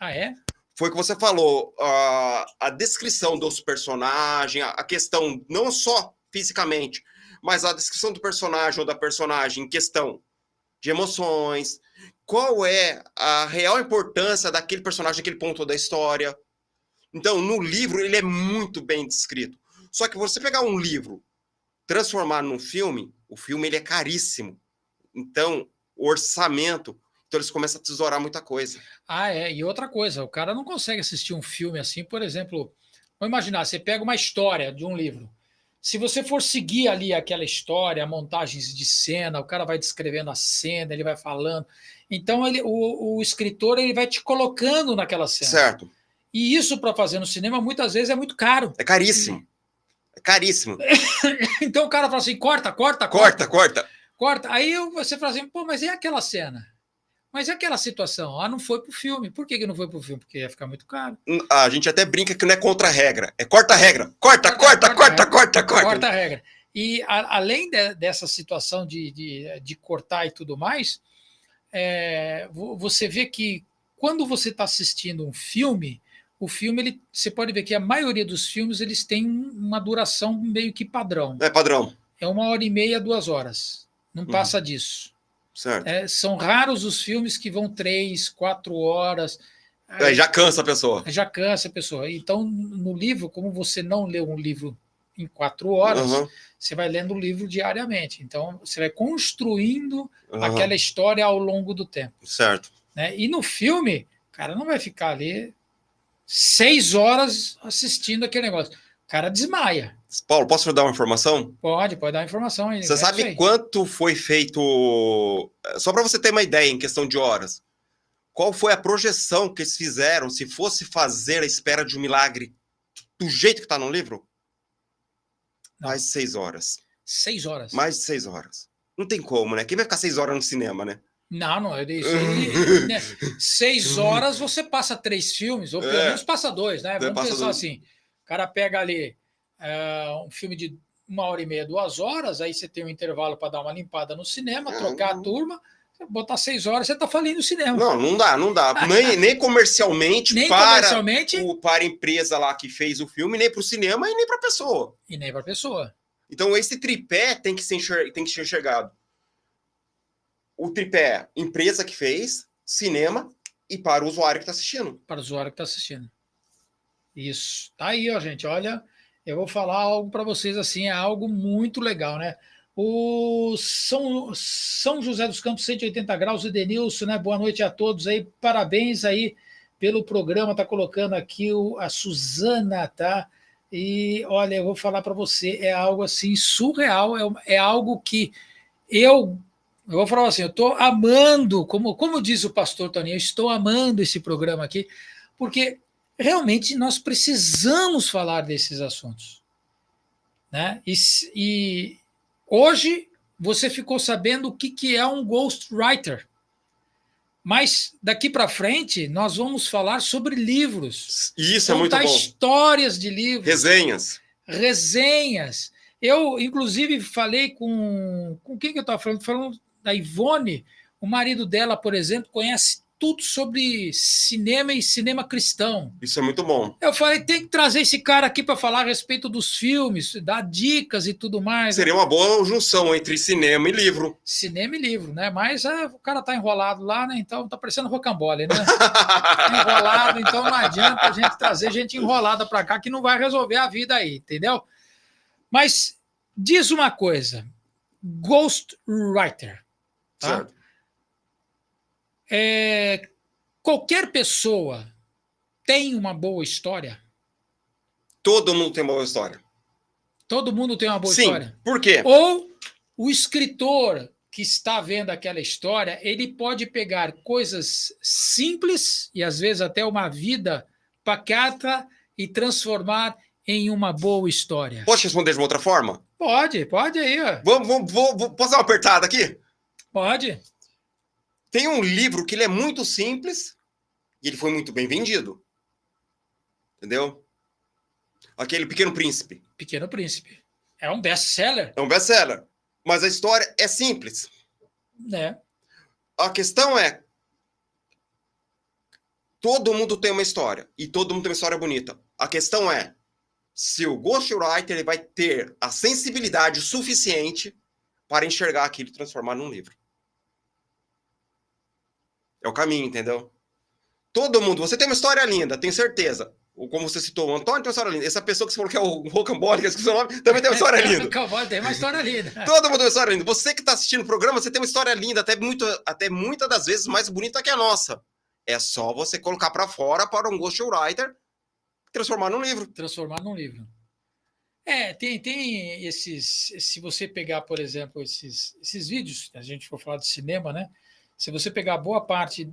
Ah, é? Foi o que você falou, a descrição dos personagens, a questão não só fisicamente, mas a descrição do personagem ou da personagem em questão de emoções, qual é a real importância daquele personagem naquele ponto da história. Então, no livro, ele é muito bem descrito. Só que você pegar um livro, transformar num filme, o filme ele é caríssimo. Então, o orçamento... Então, eles começam a tesourar muita coisa. E outra coisa, o cara não consegue assistir um filme assim, por exemplo... Vamos imaginar, você pega uma história de um livro. Se você for seguir ali aquela história, montagens de cena, o cara vai descrevendo a cena, ele vai falando. Então, o escritor ele vai te colocando naquela cena. Certo. E isso, para fazer no cinema, muitas vezes é muito caro. É caríssimo. É caríssimo. Então, o cara fala assim, corta. Aí você fala assim, pô, mas e aquela cena? Mas e aquela situação? Não foi pro filme. Por que não foi pro filme? Porque ia ficar muito caro. A gente até brinca que não é contra a regra. É corta a regra. Corta a regra. E além dessa situação de cortar e tudo mais, você vê que quando você está assistindo um filme, o filme, você pode ver que a maioria dos filmes eles têm uma duração meio que padrão. É padrão. É 1h30, 2 horas. Não passa disso. Certo. São raros os filmes que vão 3, 4 horas. Já cansa a pessoa. Então, no livro, como você não lê um livro em 4 horas, você vai lendo o livro diariamente. Então, você vai construindo aquela história ao longo do tempo. Certo. Né? E no filme, o cara não vai ficar ali 6 horas assistindo aquele negócio. O cara desmaia. Paulo, posso te dar uma informação? Pode dar uma informação aí. Você sabe quanto foi feito... Só para você ter uma ideia em questão de horas. Qual foi a projeção que eles fizeram se fosse fazer A Espera de um Milagre do jeito que está no livro? Não. Mais de 6 horas. 6 horas? Mais de 6 horas. Não tem como, né? Quem vai ficar 6 horas no cinema, né? Não é isso. 6 horas você passa 3 filmes, ou pelo menos passa 2, né? Vamos pensar assim. O cara pega ali um filme de 1h30, 2 horas, aí você tem um intervalo para dar uma limpada no cinema, trocar a turma, botar 6 horas, você está falindo o cinema. Não dá. Nem comercialmente, nem para a empresa lá que fez o filme, nem para o cinema e nem para a pessoa. E nem para a pessoa. Então, esse tripé tem que ser enxergado. O tripé, empresa que fez, cinema e para o usuário que está assistindo. Para o usuário que está assistindo. Isso. Tá aí, ó, gente. Olha, eu vou falar algo para vocês assim, é algo muito legal, né? O São José dos Campos, 180 graus, Edenilson, né? Boa noite a todos aí. Parabéns aí pelo programa. Tá colocando aqui a Suzana, tá? E olha, eu vou falar para você, é algo assim surreal, é algo que eu vou falar assim, eu estou amando, como diz o pastor Toninho, eu estou amando esse programa aqui, porque realmente nós precisamos falar desses assuntos, né? E hoje você ficou sabendo o que é um ghostwriter, mas daqui para frente nós vamos falar sobre livros. Isso é muito bom. Contar histórias de livros. Resenhas. Eu, inclusive, falei com quem que eu estava falando? Falando da Ivone, o marido dela, por exemplo, conhece tudo sobre cinema e cinema cristão. Isso é muito bom. Eu falei, tem que trazer esse cara aqui para falar a respeito dos filmes, dar dicas e tudo mais. Seria uma boa junção entre cinema e livro. Cinema e livro, né? Mas o cara tá enrolado lá, né? Então tá parecendo rocambole, né? Tá enrolado, então não adianta a gente trazer gente enrolada para cá que não vai resolver a vida aí, entendeu? Mas diz uma coisa, ghostwriter, tá? Qualquer pessoa tem uma boa história? Todo mundo tem uma boa história. Todo mundo tem uma boa história? Por quê? Ou o escritor que está vendo aquela história, ele pode pegar coisas simples e às vezes até uma vida pacata e transformar em uma boa história. Posso responder de uma outra forma? Pode aí. Ó. Posso dar uma apertada aqui? Pode. Tem um livro que ele é muito simples e ele foi muito bem vendido. Entendeu? Aquele Pequeno Príncipe. Pequeno Príncipe. É um best-seller. É um best-seller. Mas a história é simples. É. A questão é, todo mundo tem uma história. E todo mundo tem uma história bonita. A questão é, se o ghostwriter ele vai ter a sensibilidade suficiente para enxergar aquilo e transformar num livro. É o caminho, entendeu? Todo mundo, você tem uma história linda, tenho certeza. Ou como você citou, o Antônio tem uma história linda. Essa pessoa que você falou que é o rocambole, que esqueci o nome, também tem uma história linda. O rocambole tem uma história linda. Todo mundo tem uma história linda. Você que está assistindo o programa, você tem uma história linda, até muitas das vezes mais bonita que a nossa. É só você colocar para fora para um ghostwriter transformar num livro. Transformar num livro. Tem esses... Se você pegar, por exemplo, esses vídeos, a gente for falar de cinema, né? Se você pegar boa parte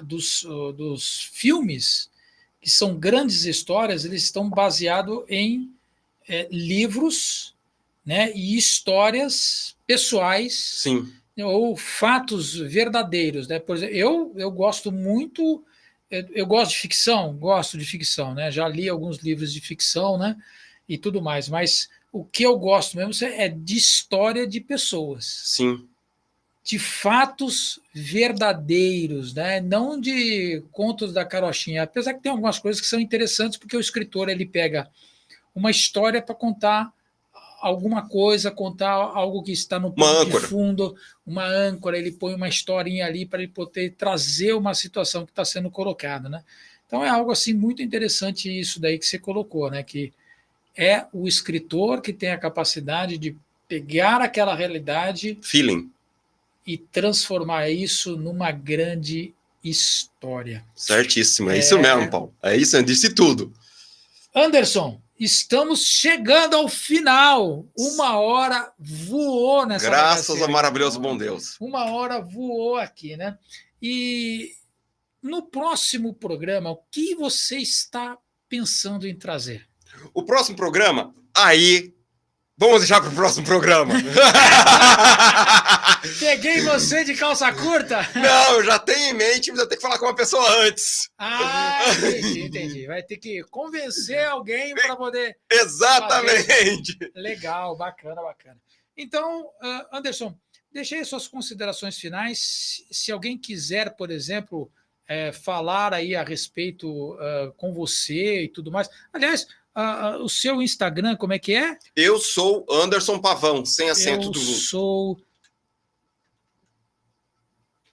dos filmes, que são grandes histórias, eles estão baseados em livros, né, e histórias pessoais. Sim. Ou fatos verdadeiros. Né? Por exemplo, eu gosto muito... Eu gosto de ficção, né? Já li alguns livros de ficção, né? E tudo mais, mas o que eu gosto mesmo é de história de pessoas. Sim. De fatos verdadeiros, né? Não de contos da carochinha, apesar que tem algumas coisas que são interessantes, porque o escritor ele pega uma história para contar alguma coisa, contar algo que está no plano de fundo, uma âncora, ele põe uma historinha ali para ele poder trazer uma situação que está sendo colocada, né? Então é algo assim muito interessante isso daí que você colocou, né? Que é o escritor que tem a capacidade de pegar aquela realidade, feeling, e transformar isso numa grande história. Certíssimo, é isso mesmo, Paulo. É isso, eu disse tudo. Anderson, estamos chegando ao final. 1 hora voou nessa Graças ao maravilhoso bom Deus. 1 hora voou aqui, né? E no próximo programa, o que você está pensando em trazer? O próximo programa, aí Vamos deixar para o próximo programa. Peguei você de calça curta? Não, eu já tenho em mente, mas eu tenho que falar com uma pessoa antes. Entendi. Vai ter que convencer alguém para poder... Exatamente. fazer. Legal, bacana. Então, Anderson, deixei suas considerações finais. Se alguém quiser, por exemplo, falar aí a respeito com você e tudo mais. Aliás, o seu Instagram, como é que é? Eu sou Anderson Pavão, sem acento Eu do... sou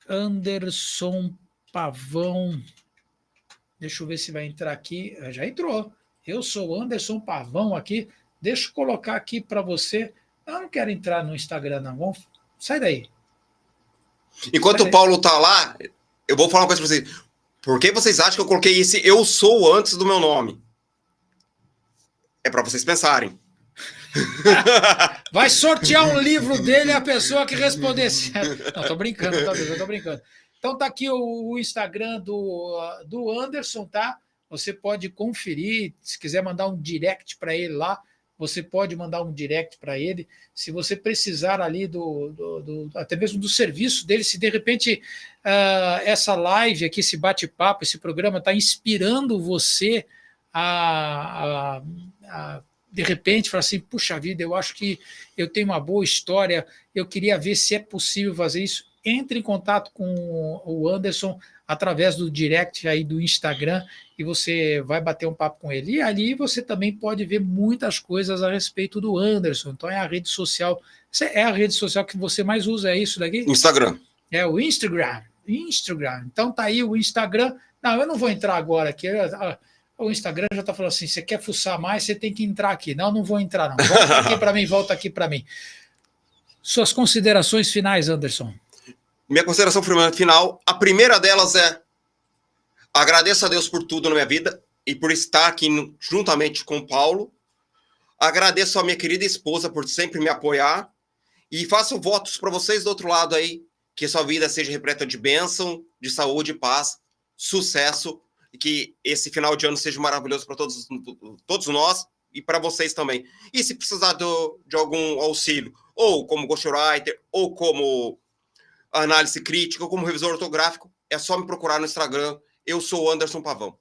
Anderson Pavão. Deixa eu ver se vai entrar aqui. Já entrou. Eu sou Anderson Pavão aqui. Deixa eu colocar aqui para você. Eu não quero entrar no Instagram, não. Sai daí. Enquanto o Paulo tá lá, eu vou falar uma coisa para vocês. Por que vocês acham que eu coloquei esse eu sou antes do meu nome? É para vocês pensarem. Vai sortear um livro dele a pessoa que responder certo. Não, tô brincando, eu tô brincando. Então tá aqui o Instagram do Anderson, tá? Você pode conferir, se quiser mandar um direct para ele lá, você pode mandar um direct para ele. Se você precisar ali até mesmo do serviço dele, se de repente essa live aqui, esse bate-papo, esse programa está inspirando você a de repente falar assim, puxa vida, eu acho que eu tenho uma boa história, eu queria ver se é possível fazer isso. Entre em contato com o Anderson através do direct aí do Instagram e você vai bater um papo com ele. E ali você também pode ver muitas coisas a respeito do Anderson. Então é a rede social, é a rede social que você mais usa, é isso daqui? Instagram. É o Instagram. Então tá aí o Instagram. Não, eu não vou entrar agora aqui. O Instagram já está falando assim, você quer fuçar mais, você tem que entrar aqui. Não vou entrar, não. Volta aqui para mim. Suas considerações finais, Anderson. Minha consideração final, a primeira delas é agradeço a Deus por tudo na minha vida e por estar aqui juntamente com o Paulo. Agradeço a minha querida esposa por sempre me apoiar e faço votos para vocês do outro lado aí, que sua vida seja repleta de bênção, de saúde, paz, sucesso e que esse final de ano seja maravilhoso para todos nós e para vocês também. E se precisar de algum auxílio, ou como ghostwriter, ou como análise crítica, ou como revisor ortográfico, é só me procurar no Instagram. Eu sou Anderson Pavão.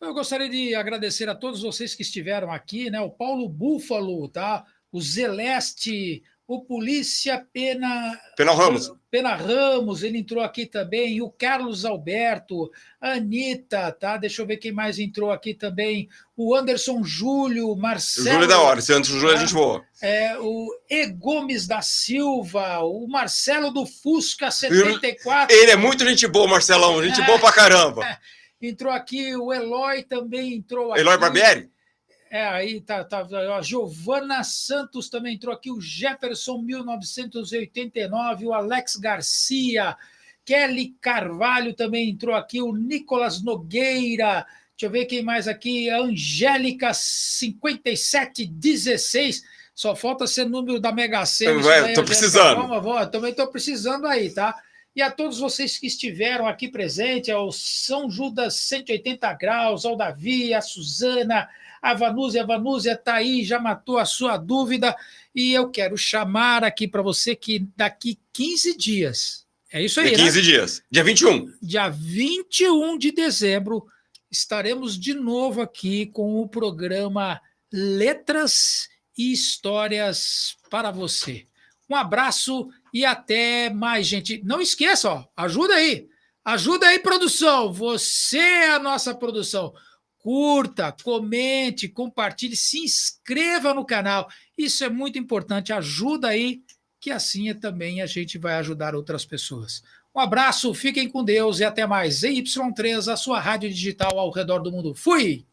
Eu gostaria de agradecer a todos vocês que estiveram aqui, né? O Paulo Búfalo, tá? O Zeleste, o Polícia Pena Ramos, ele entrou aqui também, o Carlos Alberto, a Anitta, tá? Deixa eu ver quem mais entrou aqui também, o Anderson Júlio, Marcelo... Júlio é da hora, esse Anderson Júlio a gente voa. O E. Gomes da Silva, o Marcelo do Fusca 74. Ele é muito gente boa, Marcelão, gente boa pra caramba. Entrou aqui, o Eloy também entrou aqui. Eloy Barbieri? Aí tá. A Giovana Santos também entrou aqui, o Jefferson 1989, o Alex Garcia, Kelly Carvalho também entrou aqui, o Nicolas Nogueira, deixa eu ver quem mais aqui, a Angélica 5716, só falta ser número da Mega Sena. Estou precisando. Também estou precisando aí, tá? E a todos vocês que estiveram aqui presentes, ao São Judas 180 Graus, ao Davi, a Suzana, a Vanúzia está aí, já matou a sua dúvida, e eu quero chamar aqui para você que daqui 15 dias, é isso aí, 15 dias, dia 21. Dia 21 de dezembro, estaremos de novo aqui com o programa Letras e Histórias para você. Um abraço e até mais, gente. Não esqueça, ó, ajuda aí, produção, você é a nossa produção. Curta, comente, compartilhe, se inscreva no canal. Isso é muito importante. Ajuda aí, que assim também a gente vai ajudar outras pessoas. Um abraço, fiquem com Deus e até mais. EY3, a sua rádio digital ao redor do mundo. Fui!